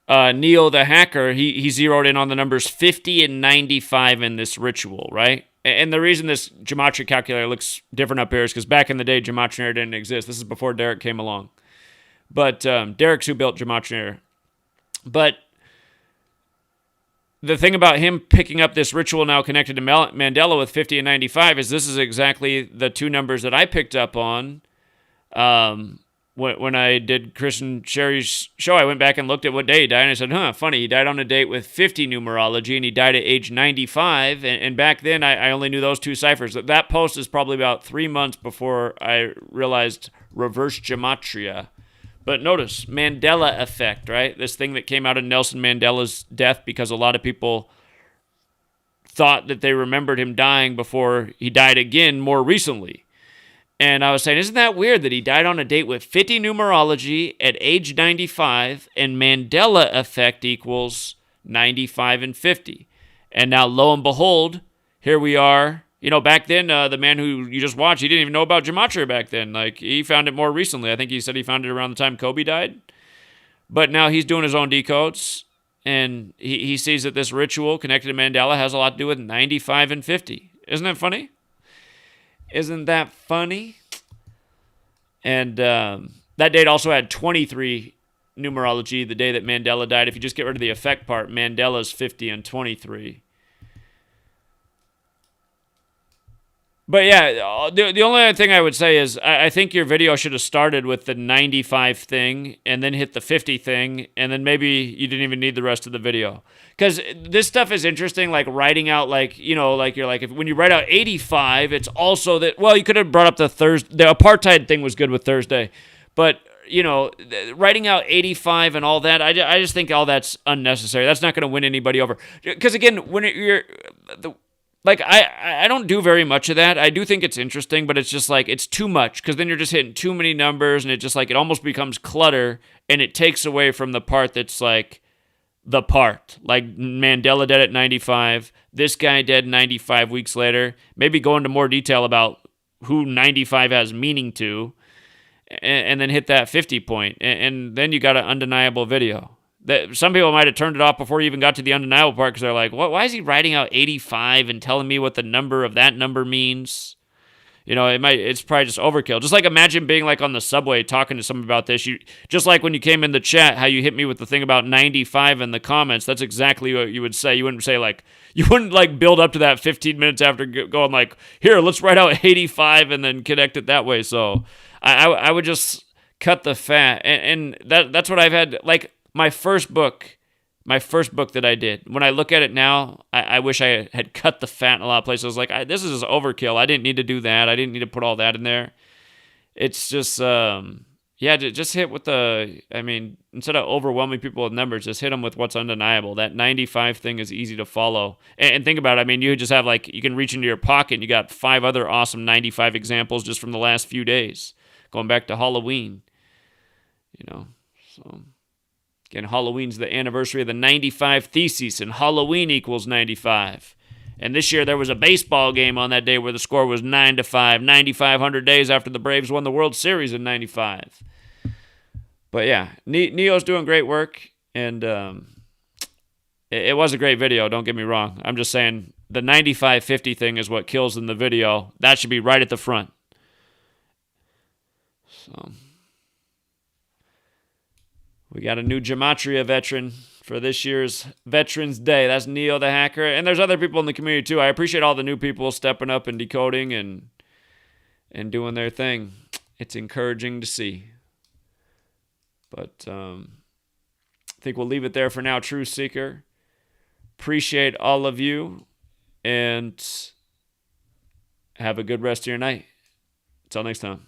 Neil the hacker, he zeroed in on the numbers 50 and 95 in this ritual, right? And the reason this Gematria calculator looks different up here is because back in the day, Gematria didn't exist. This is before Derek came along. But Derek's who built Gematria. But the thing about him picking up this ritual now connected to Mandela with 50 and 95 is this is exactly the two numbers that I picked up on when I did Chris and Sherry's show. I went back and looked at what day he died, and I said, funny, he died on a date with 50 numerology, and he died at age 95, and back then I only knew those two ciphers. That post is probably about 3 months before I realized reverse Gematria. But notice, Mandela effect, right? This thing that came out of Nelson Mandela's death because a lot of people thought that they remembered him dying before he died again more recently. And I was saying, isn't that weird that he died on a date with 50 numerology at age 95 and Mandela effect equals 95 and 50. And now, lo and behold, here we are. Back then, the man who you just watched, he didn't even know about gematria back then. Like, he found it more recently. I think he said he found it around the time Kobe died. But now he's doing his own decodes, and he sees that this ritual connected to Mandela has a lot to do with 95 and 50. Isn't that funny? Isn't that funny? And that date also had 23 numerology, the day that Mandela died. If you just get rid of the effect part, Mandela's 50 and 23. But yeah, the only other thing I would say is I think your video should have started with the 95 thing and then hit the 50 thing, and then maybe you didn't even need the rest of the video. Because this stuff is interesting, like writing out, like, when you write out 85, it's also that, well, you could have brought up the apartheid thing was good with Thursday. But, writing out 85 and all that, I just think all that's unnecessary. That's not going to win anybody over. Because again, when I don't do very much of that. I do think it's interesting, but it's just like, it's too much, because then you're just hitting too many numbers, and it just like, it almost becomes clutter, and it takes away from the part that's like the part. Like Mandela dead at 95, this guy dead 95 weeks later. Maybe go into more detail about who 95 has meaning to, and then hit that 50 point, and then you got an undeniable video. That some people might have turned it off before you even got to the undeniable part, because they're like, "What? Why is he writing out 85 and telling me what the number of that number means?" It's probably just overkill. Just like imagine being like on the subway talking to someone about this. Just like when you came in the chat, how you hit me with the thing about 95 in the comments. That's exactly what you would say. You wouldn't say you wouldn't build up to that 15 minutes after going like, here, let's write out 85 and then connect it that way. So I would just cut the fat, and that's what I've had like. My first book that I did, when I look at it now, I wish I had cut the fat in a lot of places. I was like, this is overkill. I didn't need to do that. I didn't need to put all that in there. It's just, just hit with instead of overwhelming people with numbers, just hit them with what's undeniable. That 95 thing is easy to follow. And think about it. You just have you can reach into your pocket and you got 5 other awesome 95 examples just from the last few days, going back to Halloween, so... Again, Halloween's the anniversary of the 95 Thesis, and Halloween equals 95. And this year there was a baseball game on that day where the score was 9-5, 9,500 days after the Braves won the World Series in 95. But yeah, Neo's doing great work, and it was a great video, don't get me wrong. I'm just saying the 95-50 thing is what kills in the video. That should be right at the front. So... we got a new Gematria veteran for this year's Veterans Day. That's Neo the Hacker. And there's other people in the community too. I appreciate all the new people stepping up and decoding and doing their thing. It's encouraging to see. But I think we'll leave it there for now, True Seeker. Appreciate all of you, and have a good rest of your night. Until next time.